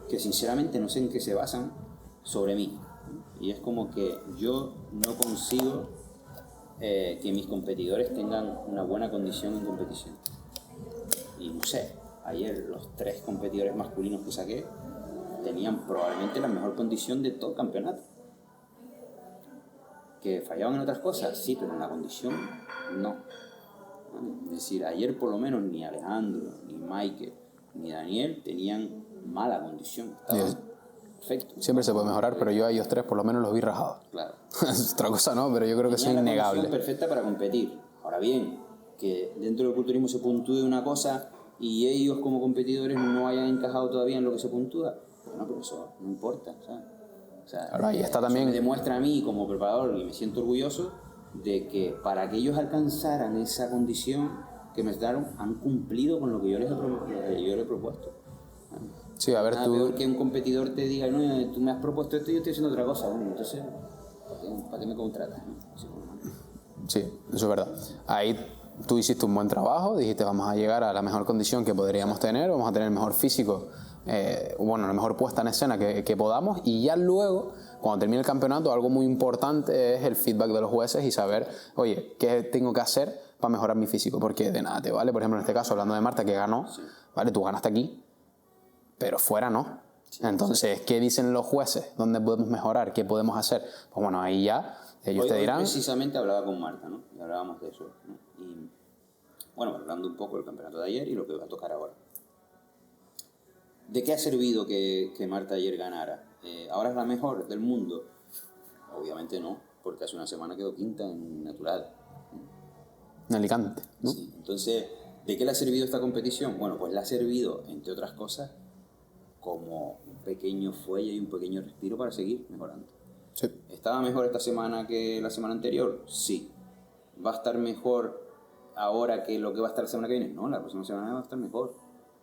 que sinceramente no sé en qué se basan, sobre mí. Y es como que yo no consigo que mis competidores tengan una buena condición en competición. Y no sé, ayer los 3 competidores masculinos que saqué tenían probablemente la mejor condición de todo el campeonato. ¿Que fallaban en otras cosas? Sí, pero en la condición no. ¿Vale? Es decir, ayer por lo menos ni Alejandro, ni Michael, ni Daniel tenían mala condición. Estaban perfectos. Siempre se puede mejorar, pero yo a ellos 3 por lo menos los vi rajados. Claro. Es otra cosa, ¿no? Pero yo creo que eso es Tenían la innegable. condición perfecta para competir. Ahora bien, que dentro del culturismo se puntúe una cosa y ellos como competidores no hayan encajado todavía en lo que se puntúa, bueno, pero eso no importa, ¿sabes? O sea, Claro, ahí está también. eso me demuestra a mí como preparador, y me siento orgulloso de que para que ellos alcanzaran esa condición que me daron, han cumplido con lo que yo les he propuesto. Sí, a ver, Nada peor que un competidor te diga, no, tú me has propuesto esto y yo estoy haciendo otra cosa. Bueno, entonces, ¿para qué me contratas? Sí, eso es verdad. Ahí tú hiciste un buen trabajo, dijiste vamos a llegar a la mejor condición que podríamos tener, vamos a tener el mejor físico, la mejor puesta en escena que podamos, y ya luego, cuando termine el campeonato, algo muy importante es el feedback de los jueces y saber, oye, ¿qué tengo que hacer para mejorar mi físico? Porque de nada te vale, por ejemplo, en este caso, hablando de Marta, que ganó, vale, tú ganaste aquí, pero fuera no. Entonces, ¿qué dicen los jueces? ¿Dónde podemos mejorar? ¿Qué podemos hacer? Pues bueno, ahí ya ellos te dirán. Hoy precisamente hablaba con Marta, ¿no? Y hablábamos de eso, ¿no? Y bueno, hablando un poco del campeonato de ayer y lo que va a tocar ahora. ¿De qué ha servido que Marta ayer ganara? ¿Ahora es la mejor del mundo? Obviamente no, porque hace una semana quedó quinta en natural. En Alicante, ¿no? Sí, entonces, ¿de qué le ha servido esta competición? Bueno, pues le ha servido, entre otras cosas, como un pequeño fuelle y un pequeño respiro para seguir mejorando. Sí. ¿Estaba mejor esta semana que la semana anterior? Sí. ¿Va a estar mejor ahora que lo que va a estar la semana que viene? No, la próxima semana va a estar mejor.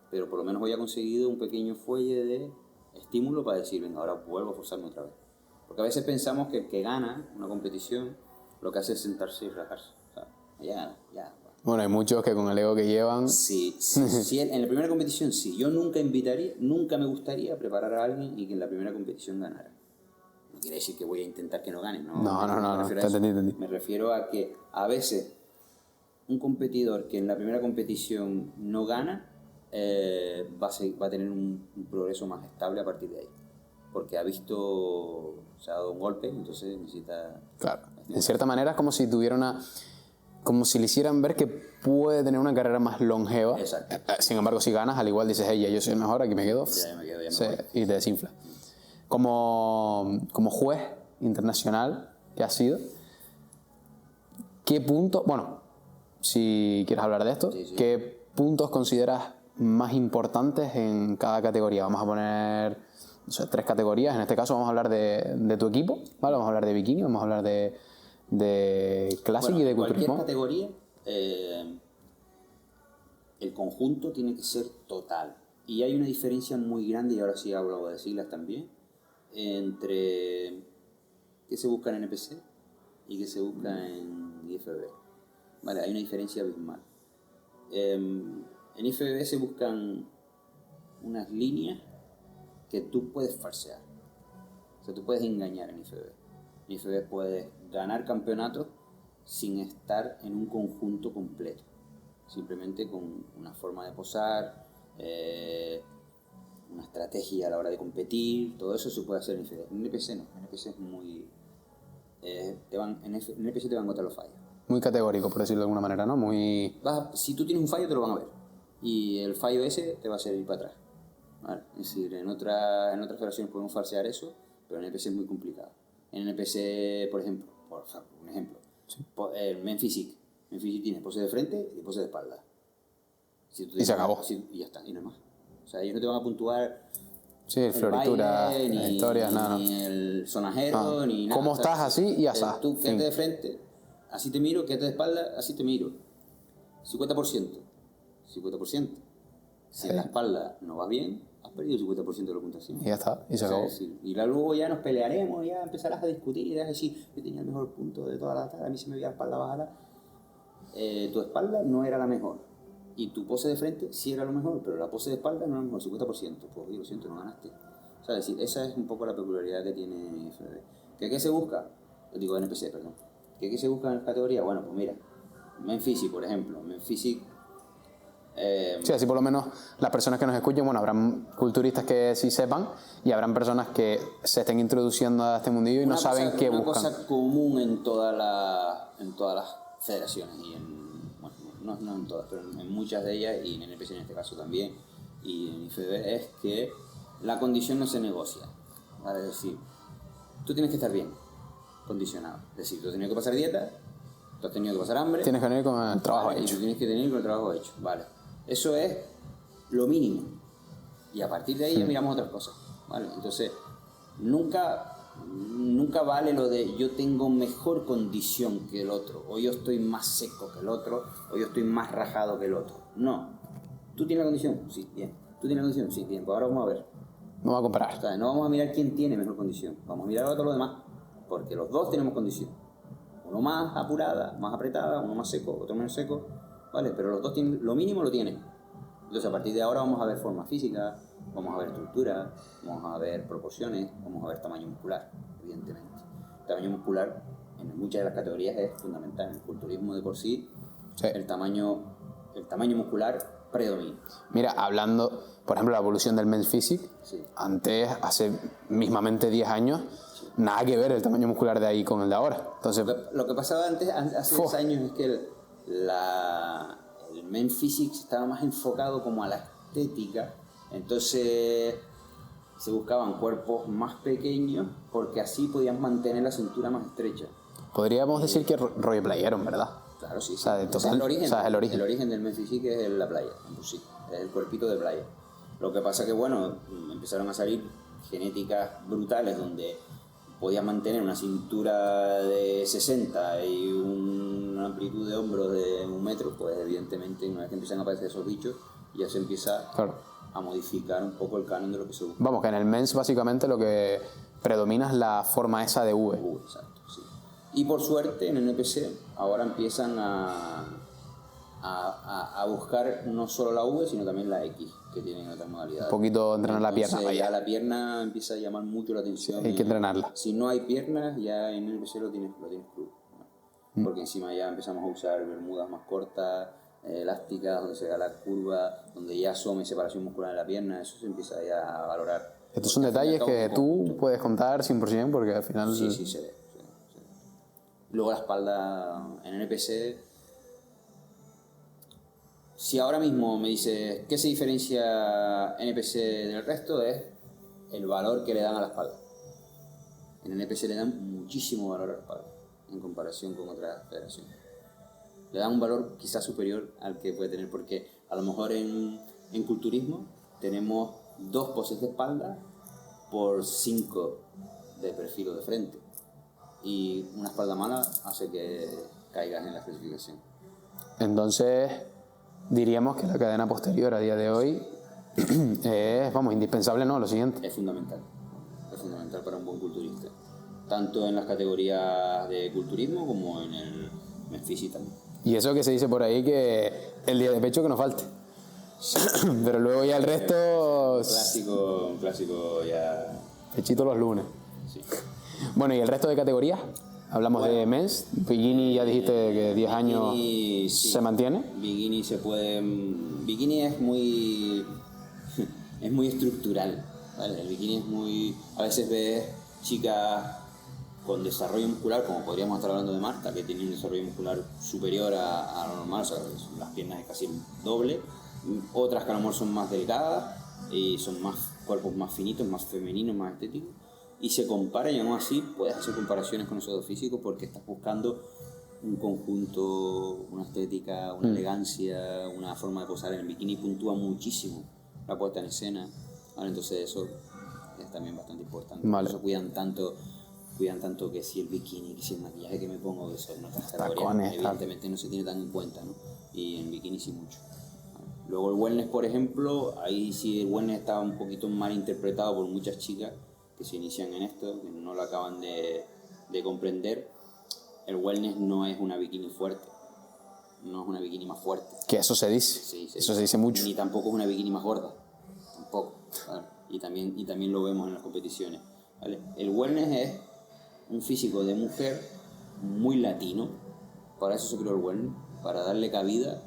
Pero por lo menos hoy ha conseguido un pequeño fuelle de estímulo para decir, venga, ahora vuelvo a forzarme otra vez. Porque a veces pensamos que el que gana una competición lo que hace es sentarse y relajarse. O sea, ya. Bueno, hay muchos que con el ego que llevan. Sí, en la primera competición sí. Yo nunca me gustaría preparar a alguien y que en la primera competición ganara. No quiere decir que voy a intentar que no gane, ¿no? No, te entendí. Me refiero a que a veces un competidor que en la primera competición no gana va a tener un progreso más estable a partir de ahí. Porque se ha dado un golpe, entonces necesita... Claro, en cierta manera es como si tuviera como si le hicieran ver que puede tener una carrera más longeva. Exacto. Sin embargo, si ganas, al igual dices, hey, ya yo soy el mejor, aquí me quedo. Ya me quedo. Y te desinfla. Como juez internacional que has sido, ¿qué puntos, si quieres hablar de esto, sí. qué puntos consideras más importantes en cada categoría? Vamos a poner 3 categorías. En este caso vamos a hablar de tu equipo, ¿vale? Vamos a hablar de bikini, vamos a hablar de Classic y de culturismo. En cualquier categoría, el conjunto tiene que ser total. Y hay una diferencia muy grande, y ahora sí hablo de siglas también, entre qué se busca en NPC y qué se busca en IFBB. Vale, hay una diferencia abismal. En IFBB se buscan unas líneas que tú puedes falsear. O sea, tú puedes engañar en IFBB. En IFBB puedes ganar campeonatos sin estar en un conjunto completo. Simplemente con una forma de posar, una estrategia a la hora de competir, todo eso se puede hacer en IFBB. En NPC no, en NPC es muy... en NPC te van a encontrar los fallos. Muy categórico, por decirlo de alguna manera, ¿no? Si tú tienes un fallo, te lo van a ver. Y el fallo ese te va a servir para atrás. ¿Vale? Es decir, en otras federaciones podemos falsear eso, pero en NPC es muy complicado. En NPC, por ejemplo, un ejemplo, sí. Menphysique tiene pose de frente y pose de espalda. Y se acabó. Y ya está, y nada más. O sea, ellos no te van a puntuar floritura, historias, nada. Ni el sonajero, ni nada. ¿Cómo estás así y asá? Tú quédate de frente, así te miro, quédate de espalda, así te miro. 50%. Si en la espalda no va bien, has perdido el 50% de la puntuación. Y ya está, y se acabó. Y luego ya nos pelearemos, ya empezarás a discutir y vas a decir, yo tenía el mejor punto de toda la tarde, a mí se me veía la espalda bajada. Tu espalda no era la mejor. Y tu pose de frente sí era lo mejor, pero la pose de espalda no era lo mejor, 50%. Pues lo siento, no ganaste. O sea, es decir, esa es un poco la peculiaridad que tiene FBB. ¿Qué se busca? Digo, NPC, perdón. ¿Qué se busca en la categoría? Bueno, pues mira, Menphysique, por ejemplo. Menphysique Sí, así por lo menos las personas que nos escuchen, bueno, habrán culturistas que sí sepan y habrán personas que se estén introduciendo a este mundillo y no saben qué buscan. Una cosa común en todas las federaciones, y bueno, no en todas, pero en muchas de ellas, y en NPC en este caso también, y en IFBB, es que la condición no se negocia. ¿Vale? Es decir, tú tienes que estar bien condicionado. Es decir, tú has tenido que pasar dieta, tú has tenido que pasar hambre. Tienes que venir con el trabajo hecho. Y tú tienes que tener con el trabajo hecho. Vale. Eso es lo mínimo. Y a partir de ahí ya miramos otras cosas. ¿Vale? Entonces, nunca vale lo de yo tengo mejor condición que el otro, o yo estoy más seco que el otro, o yo estoy más rajado que el otro. No. ¿Tú tienes la condición? Sí, bien. ¿Tú tienes la condición? Sí, bien. Pues ahora vamos a ver. Vamos a comparar. O sea, no vamos a mirar quién tiene mejor condición. Vamos a mirar a todos los demás. Porque los dos tenemos condición. Uno más apurada, más apretada, uno más seco, otro menos seco. ¿Vale? Pero los dos tienen, lo mínimo lo tienen. Entonces, a partir de ahora vamos a ver forma física, vamos a ver estructura, vamos a ver proporciones, vamos a ver tamaño muscular, evidentemente. El tamaño muscular en muchas de las categorías es fundamental. En el culturismo de por sí, el tamaño muscular predomina. Mira, hablando, por ejemplo, de la evolución del men's physique, antes, hace mismamente 10 años, nada que ver el tamaño muscular de ahí con el de ahora. Entonces, lo que pasaba antes, hace 10 años, es que el men's physique estaba más enfocado como a la estética. Entonces se buscaban cuerpos más pequeños porque así podían mantener la cintura más estrecha. Podríamos decir que rollo playero, ¿verdad? Claro, sí. O sea, de total, el origen, o sea, el origen. El origen del men's physique es la playa, pues sí, es el cuerpito de playa. Lo que pasa que, bueno, empezaron a salir genéticas brutales donde podías mantener una cintura de 60 y una amplitud de hombros de 1 metro, pues evidentemente una vez que empiezan a aparecer esos bichos ya se empieza a modificar un poco el canon de lo que se busca. Vamos, que en el men's básicamente lo que predomina es la forma esa de V. Exacto, sí. Y por suerte en el NPC ahora empiezan a buscar no solo la V, sino también la X, que tienen otras modalidades. Un poquito entrenar la pierna. Ya la pierna empieza a llamar mucho la atención. Hay que entrenarla. Si no hay piernas, ya en el NPC lo tienes crudo, ¿no? Porque encima ya empezamos a usar bermudas más cortas, elásticas, donde se da la curva, donde ya asome separación muscular en la pierna. Eso se empieza ya a valorar. Estos son detalles que tú puedes contar 100% porque al final... Sí, se ve. Luego la espalda en NPC. Si ahora mismo me dices qué se diferencia NPC del resto, es el valor que le dan a la espalda. En NPC le dan muchísimo valor a la espalda en comparación con otras federaciones. Le dan un valor quizás superior al que puede tener, porque a lo mejor en culturismo tenemos 2 poses de espalda por 5 de perfil o de frente. Y una espalda mala hace que caigas en la clasificación. Entonces, diríamos que la cadena posterior a día de hoy es, vamos, indispensable, ¿no? Lo siguiente. Es fundamental para un buen culturista. Tanto en las categorías de culturismo como en el men's physique también. Y eso que se dice por ahí que el día de pecho que no falte. Pero luego ya el resto... Un clásico ya... Pechito los lunes. Sí. Bueno, ¿y el resto de categorías? Hablamos de men's, bikini, ya dijiste que 10 años se mantiene. Bikini se puede... Bikini es muy estructural, ¿vale? El bikini es muy... A veces ves chicas con desarrollo muscular, como podríamos estar hablando de Marta, que tiene un desarrollo muscular superior a lo normal, o sea, las piernas es casi el doble. Otras que a lo mejor son más delgadas y son cuerpos más finitos, más femeninos, más estéticos. Y se compara, y aún así puedes hacer comparaciones con nosotros físicos porque estás buscando un conjunto, una estética, una elegancia, una forma de posar. En el bikini puntúa muchísimo la puesta en escena, ¿vale? Entonces eso es también bastante importante. Vale. Por eso cuidan tanto que si el bikini, que si el maquillaje que me pongo, que eso en otras categorías evidentemente no se tiene tan en cuenta, ¿no? Y en bikini sí mucho. Luego el wellness, por ejemplo, ahí sí el wellness está un poquito mal interpretado por muchas chicas que se inician en esto, que no lo acaban de comprender. El wellness no es una bikini fuerte, no es una bikini más fuerte. Que eso se dice, eso se dice mucho. Ni tampoco es una bikini más gorda, tampoco, ¿vale? Y también lo vemos en las competiciones, ¿vale? El wellness es un físico de mujer muy latino, para eso se creó el wellness, para darle cabida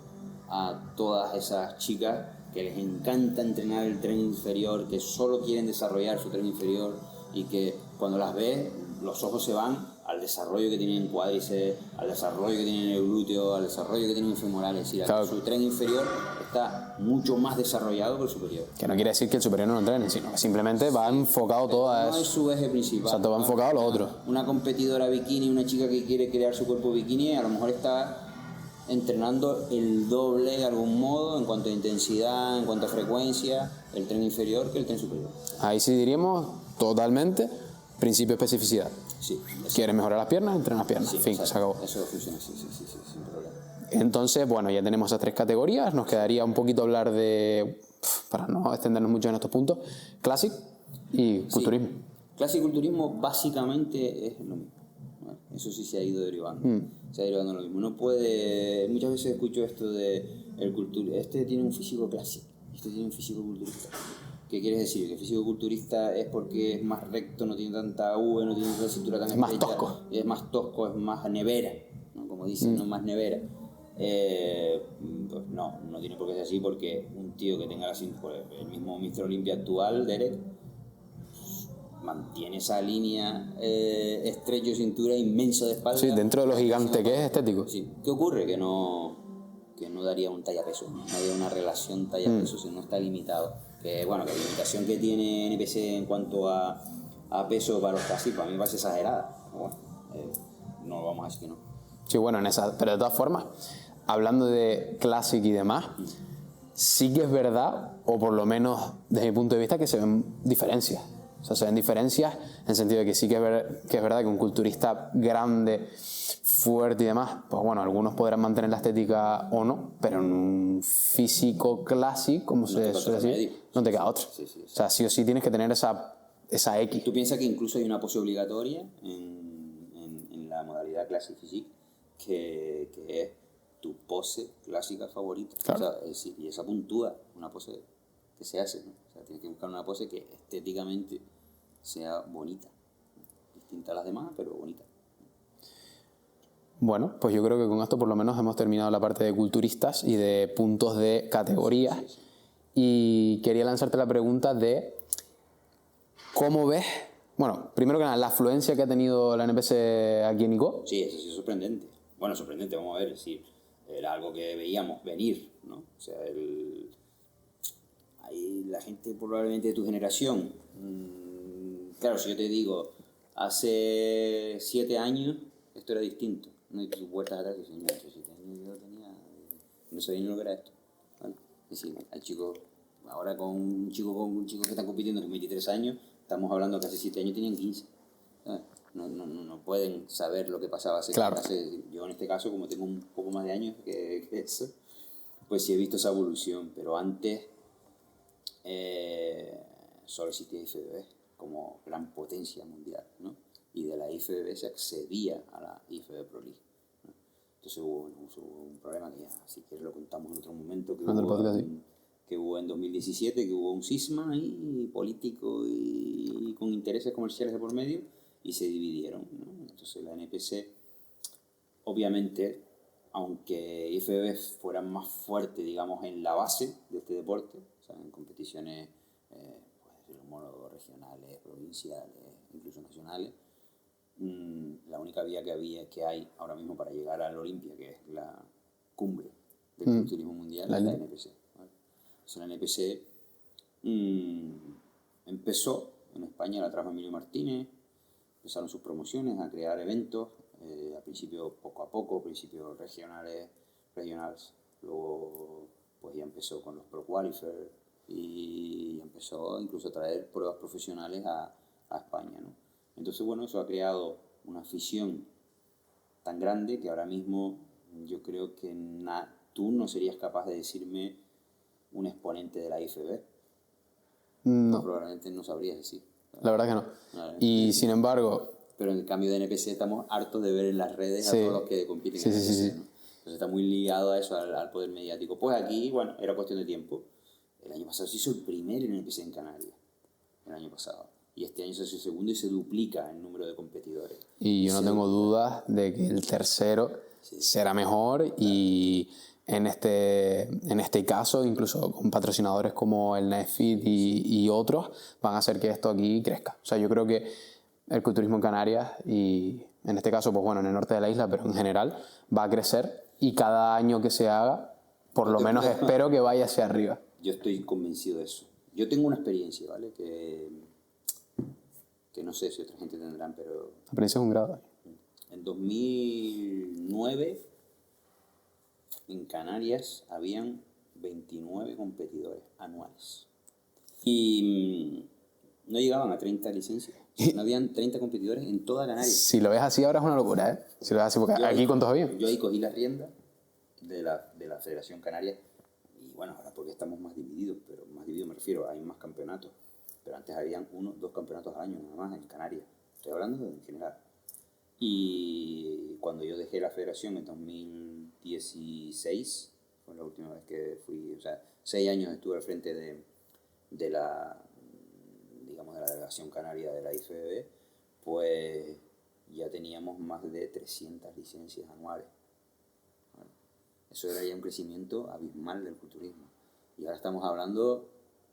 a todas esas chicas que les encanta entrenar el tren inferior, que solo quieren desarrollar su tren inferior y que cuando las ves los ojos se van al desarrollo que tienen en cuádriceps, al desarrollo que tienen en el glúteo, al desarrollo que tienen en femoral, es decir, claro, su tren inferior está mucho más desarrollado que el superior. Que no quiere decir que el superior no entrene, sino que simplemente va enfocado todo a No eso. es su eje principal. Exacto, va enfocado a lo otro. Una competidora bikini, una chica que quiere crear su cuerpo bikini, a lo mejor está entrenando el doble de algún modo en cuanto a intensidad, en cuanto a frecuencia, el tren inferior que el tren superior. Ahí sí diríamos totalmente principio de especificidad. Sí. ¿Quieres mejorar las piernas? Entrena las piernas. Sí, fin, exacto. se acabó. Eso funciona, sí, sin problema. Entonces, bueno, ya tenemos esas 3 categorías. Nos quedaría un poquito hablar de, para no extendernos mucho en estos puntos, Classic y Culturismo. Sí. Classic y Culturismo básicamente es lo mismo. ¿Vale? Eso sí se ha ido derivando. Se ha derivado en lo mismo. No puede... Muchas veces escucho esto de este tiene un físico clásico, este tiene un físico culturista. ¿Qué quieres decir? Que el físico culturista es porque es más recto, no tiene tanta V, no tiene tanta cintura tan estrecha. Más tosco. Es más tosco, es más nevera, ¿no? Como dicen, no más nevera. Pues no tiene por qué ser así, porque un tío que tenga la cintura, el mismo Mr. Olympia actual, Derek, mantiene esa línea estrecho de cintura, inmensa de espalda. Sí, dentro de lo gigante que es estético. Sí. ¿Qué ocurre? Que no daría un talla-peso, no daría una relación talla-peso, si no está limitado. Que bueno, que la limitación que tiene NPC en cuanto a peso para los casi, para mí me parece exagerada. Bueno, no lo vamos a decir que no. Sí, bueno, pero de todas formas, hablando de Classic y demás, sí que es verdad, o por lo menos desde mi punto de vista, que se ven diferencias. O sea, se ven diferencias en el sentido de que sí que es verdad que un culturista grande, fuerte y demás, pues bueno, algunos podrán mantener la estética o no, pero en un físico clásico, como se suele decir, no te queda otra. Sí. O sea, sí o sí tienes que tener esa X. ¿Tú piensas que incluso hay una pose obligatoria en la modalidad Classic Physique que es tu pose clásica favorita? Claro. O sea, es decir, y esa puntúa, una pose que se hace, ¿no? O sea, tienes que buscar una pose que estéticamente sea bonita, distinta a las demás, pero bonita. Bueno, pues yo creo que con esto por lo menos hemos terminado la parte de culturistas y de puntos de categorías. Sí. Y quería lanzarte la pregunta de cómo ves, bueno, primero que nada, la afluencia que ha tenido la NPC aquí en ICO. Sí, eso sí es sorprendente. Bueno, sorprendente, vamos a ver, sí, era algo que veíamos venir, ¿no? O sea, ahí la gente probablemente de tu generación, claro, si yo te digo, hace 7 años esto era distinto, no hay tus vueltas atrás, que señor, hace 7 años yo no sabía ni lo que era esto. Bueno, es decir, hay chicos, ahora con un chico que está compitiendo con 23 años, estamos hablando que hace 7 años tenían 15. No pueden saber lo que pasaba Claro. Yo en este caso, como tengo un poco más de años que eso, pues sí he visto esa evolución, pero antes solo existía IFBB como gran potencia mundial, ¿no? Y de la IFBB se accedía a la IFBB Pro League, ¿no? Entonces hubo un problema que ya, si quieres lo contamos en otro momento, que hubo en 2017, que hubo un cisma ahí, político y con intereses comerciales de por medio, y se dividieron, ¿no? Entonces la NPC, obviamente, aunque IFBB fuera más fuerte, digamos, en la base de este deporte, o sea, en competiciones pues, homólogos regionales, provinciales, incluso nacionales, la única vía que hay ahora mismo para llegar al Olimpia, que es la cumbre del culturismo mundial, es la NPC. ¿Vale? Entonces la NPC empezó, en España la trajo Emilio Martínez, empezaron sus promociones a crear eventos, al principio poco a poco, principios regionales, luego pues ya empezó con los Pro Qualifiers y empezó incluso a traer pruebas profesionales a España, ¿no? Entonces, bueno, eso ha creado una afición tan grande que ahora mismo yo creo que tú no serías capaz de decirme un exponente de la IFB. No. Probablemente no sabrías decir. La verdad que no. Y sin embargo... Pero en el cambio de NPC estamos hartos de ver en las redes a todos los que compiten en NPC, ¿no? Entonces está muy ligado a eso, al poder mediático. Pues aquí, bueno, era cuestión de tiempo. El año pasado se hizo el primer NPC en Canarias. El año pasado. Y este año se hace el segundo y se duplica el número de competidores. Y yo no tengo dudas de que el tercero será mejor y en este caso, incluso con patrocinadores como el NAEFIT y otros, van a hacer que esto aquí crezca. O sea, yo creo que el culturismo en Canarias, y en este caso, pues bueno, en el norte de la isla, pero en general, va a crecer, y cada año que se haga, por lo menos espero que vaya hacia arriba. Yo estoy convencido de eso. Yo tengo una experiencia, ¿vale? Que no sé si otra gente tendrán, pero... La experiencia es un grado. En 2009, en Canarias, habían 29 competidores anuales. Y no llegaban a 30 licencias. No habían 30 competidores en toda Canarias. Si lo ves así ahora es una locura, ¿eh? Si lo ves así, porque aquí ¿cuántos había? Yo ahí cogí la rienda de la Federación Canaria. Y bueno, ahora porque estamos más divididos, pero más divididos me refiero, hay más campeonatos. Pero antes habían 2 campeonatos al año nada más en Canarias. Estoy hablando en general. Y cuando yo dejé la federación en 2016, fue la última vez que fui, o sea, 6 años estuve al frente de la, digamos, de la delegación canaria de la IFBB, pues ya teníamos más de 300 licencias anuales. ¿Vale? Eso era ya un crecimiento abismal del culturismo. Y ahora estamos hablando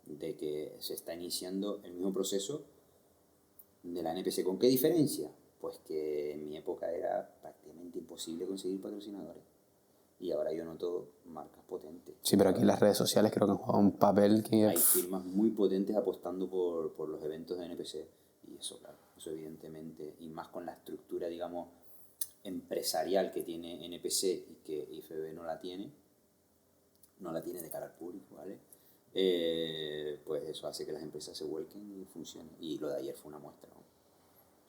de que se está iniciando el mismo proceso de la NPC. ¿Con qué diferencia? Pues que en mi época era prácticamente imposible conseguir patrocinadores. Y ahora yo noto marcas potentes. Sí, pero aquí las redes sociales creo que han jugado un papel que... Hay firmas muy potentes apostando por los eventos de NPC. Y eso, claro, eso evidentemente, y más con la estructura, digamos, empresarial que tiene NPC y que IFBB no la tiene de cara al público, ¿vale? Pues eso hace que las empresas se vuelquen y funcionen. Y lo de ayer fue una muestra, ¿no?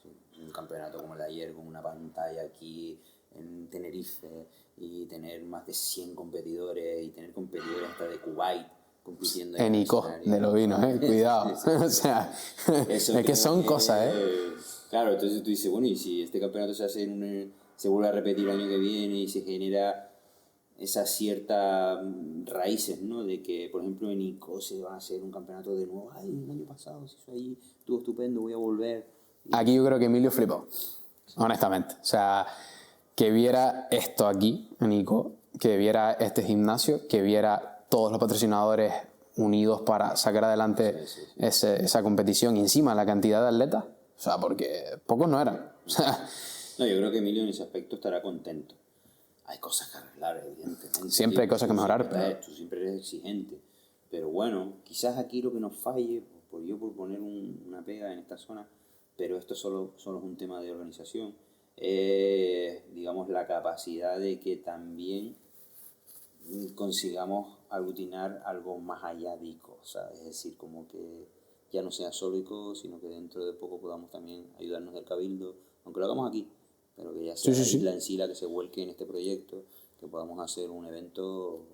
Sí, un campeonato como el de ayer, con una pantalla aquí en Tenerife, y tener más de 100 competidores, y tener competidores hasta de Kuwait compitiendo en ICO de los vinos, cuidado. Sí. O sea, es que son cosas, Claro, entonces tú dices, bueno, y si este campeonato se vuelve a repetir el año que viene y se genera esas ciertas raíces, ¿no? De que, por ejemplo, en ICO se va a hacer un campeonato de nuevo. Ay, el año pasado se hizo ahí, estuvo estupendo, voy a volver. Aquí yo creo que Emilio flipó, honestamente. O sea, que viera esto aquí en ICO, que viera este gimnasio, que viera todos los patrocinadores unidos para sacar adelante esa competición, y encima la cantidad de atletas, o sea, porque pocos no eran. O sea, no, yo creo que Emilio en ese aspecto estará contento. Hay cosas que arreglar, evidentemente. Siempre hay cosas que mejorar, pero... Tú siempre eres exigente. Pero bueno, quizás aquí lo que nos falle, por poner una pega en esta zona, pero esto solo es un tema de organización, digamos, la capacidad de que también consigamos aglutinar algo más allá de ICO, ¿sabes? Es decir, como que ya no sea solo ICO, sino que dentro de poco podamos también ayudarnos del Cabildo, aunque lo hagamos aquí, pero que ya sea la isla en sí la que se vuelque en este proyecto, que podamos hacer un evento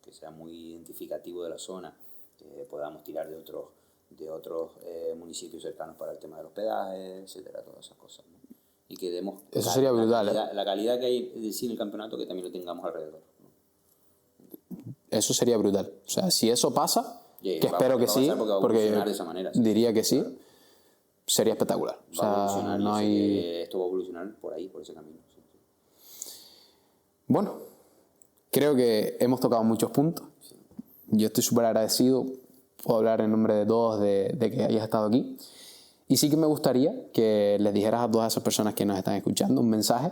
que sea muy identificativo de la zona, que podamos tirar de otros municipios cercanos para el tema del hospedaje, etcétera, todas esas cosas, ¿no? Y que demos eso sería brutal, la calidad que hay en el campeonato, que también lo tengamos alrededor, ¿no? Eso sería brutal. O sea, si eso pasa, que espero que sí, porque de esa manera, diría que sí, sería espectacular. O sea, no hay... Esto va a evolucionar por ahí, por ese camino. Sí. Bueno, creo que hemos tocado muchos puntos. Sí. Yo estoy súper agradecido, puedo hablar en nombre de todos de que hayas estado aquí. Y sí que me gustaría que les dijeras a todas esas personas que nos están escuchando un mensaje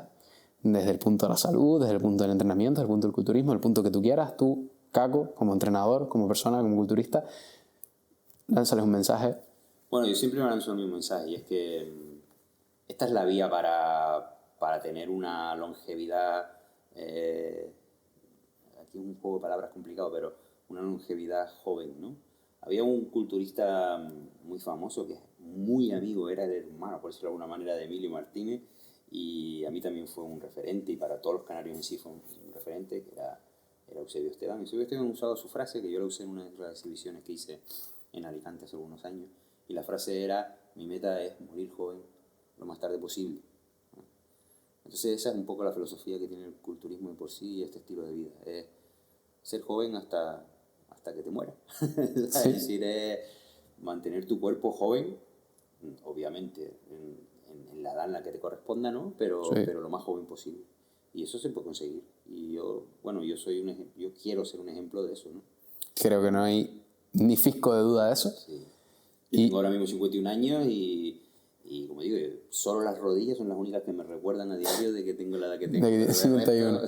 desde el punto de la salud, desde el punto del entrenamiento, desde el punto del culturismo, el punto que tú quieras. Tú, Caco, como entrenador, como persona, como culturista, lánzales un mensaje. Bueno, yo siempre me lanzo el mismo mensaje, y es que esta es la vía para tener una longevidad, aquí es un juego de palabras complicado, pero una longevidad joven, ¿no? Había un culturista muy famoso que es muy amigo, era el hermano, por decirlo de alguna manera, de Emilio Martínez, y a mí también fue un referente, y para todos los canarios en sí fue un referente, que era Eusebio Esteban. Eusebio Esteban ha usado su frase, que yo la usé en una de las exhibiciones que hice en Alicante hace algunos años, y la frase era: mi meta es morir joven lo más tarde posible. Entonces esa es un poco la filosofía que tiene el culturismo de por sí, y este estilo de vida, es ser joven hasta que te mueras. Sí. Es decir, es mantener tu cuerpo joven, obviamente en la edad en la que te corresponda, ¿no? Pero lo más joven posible. Y eso se puede conseguir. Y yo yo quiero ser un ejemplo de eso, ¿no? Creo que no hay ni fisco de duda de eso. Sí. Yo tengo ahora mismo 51 años y como digo, solo las rodillas son las únicas que me recuerdan a diario de que tengo la edad que tengo. De 51.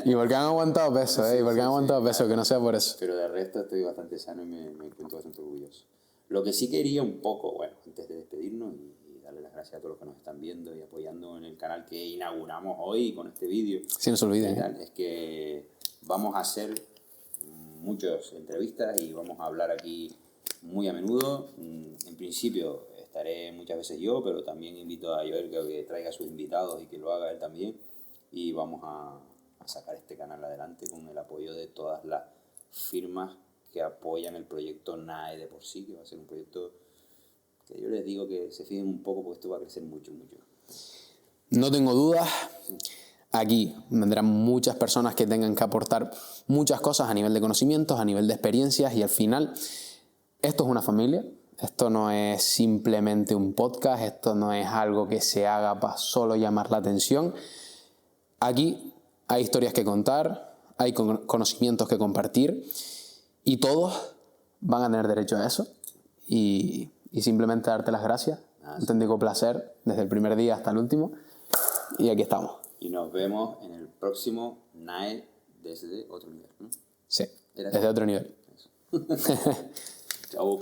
Y porque han aguantado peso, y porque han aguantado peso, que no sea por eso. Pero de resto estoy bastante sano y me encuentro bastante orgulloso. Lo que sí quería un poco, bueno, antes de despedirnos y darle las gracias a todos los que nos están viendo y apoyando en el canal que inauguramos hoy con este vídeo. Sí, no se olviden. Es que vamos a hacer muchas entrevistas y vamos a hablar aquí muy a menudo. En principio estaré muchas veces yo, pero también invito a Joel que traiga a sus invitados y que lo haga él también. Y vamos a sacar este canal adelante con el apoyo de todas las firmas que apoyan el proyecto NAE de por sí, que va a ser un proyecto que yo les digo que se fijen un poco porque esto va a crecer mucho, mucho. No tengo dudas. Aquí vendrán muchas personas que tengan que aportar muchas cosas a nivel de conocimientos, a nivel de experiencias y al final esto es una familia. Esto no es simplemente un podcast, esto no es algo que se haga para solo llamar la atención. Aquí hay historias que contar, hay conocimientos que compartir y todos van a tener derecho a eso. Y simplemente darte las gracias. Un auténtico placer desde el primer día hasta el último. Y aquí estamos. Y nos vemos en el próximo NAE desde otro nivel, ¿no? Sí, desde otro nivel. Chao.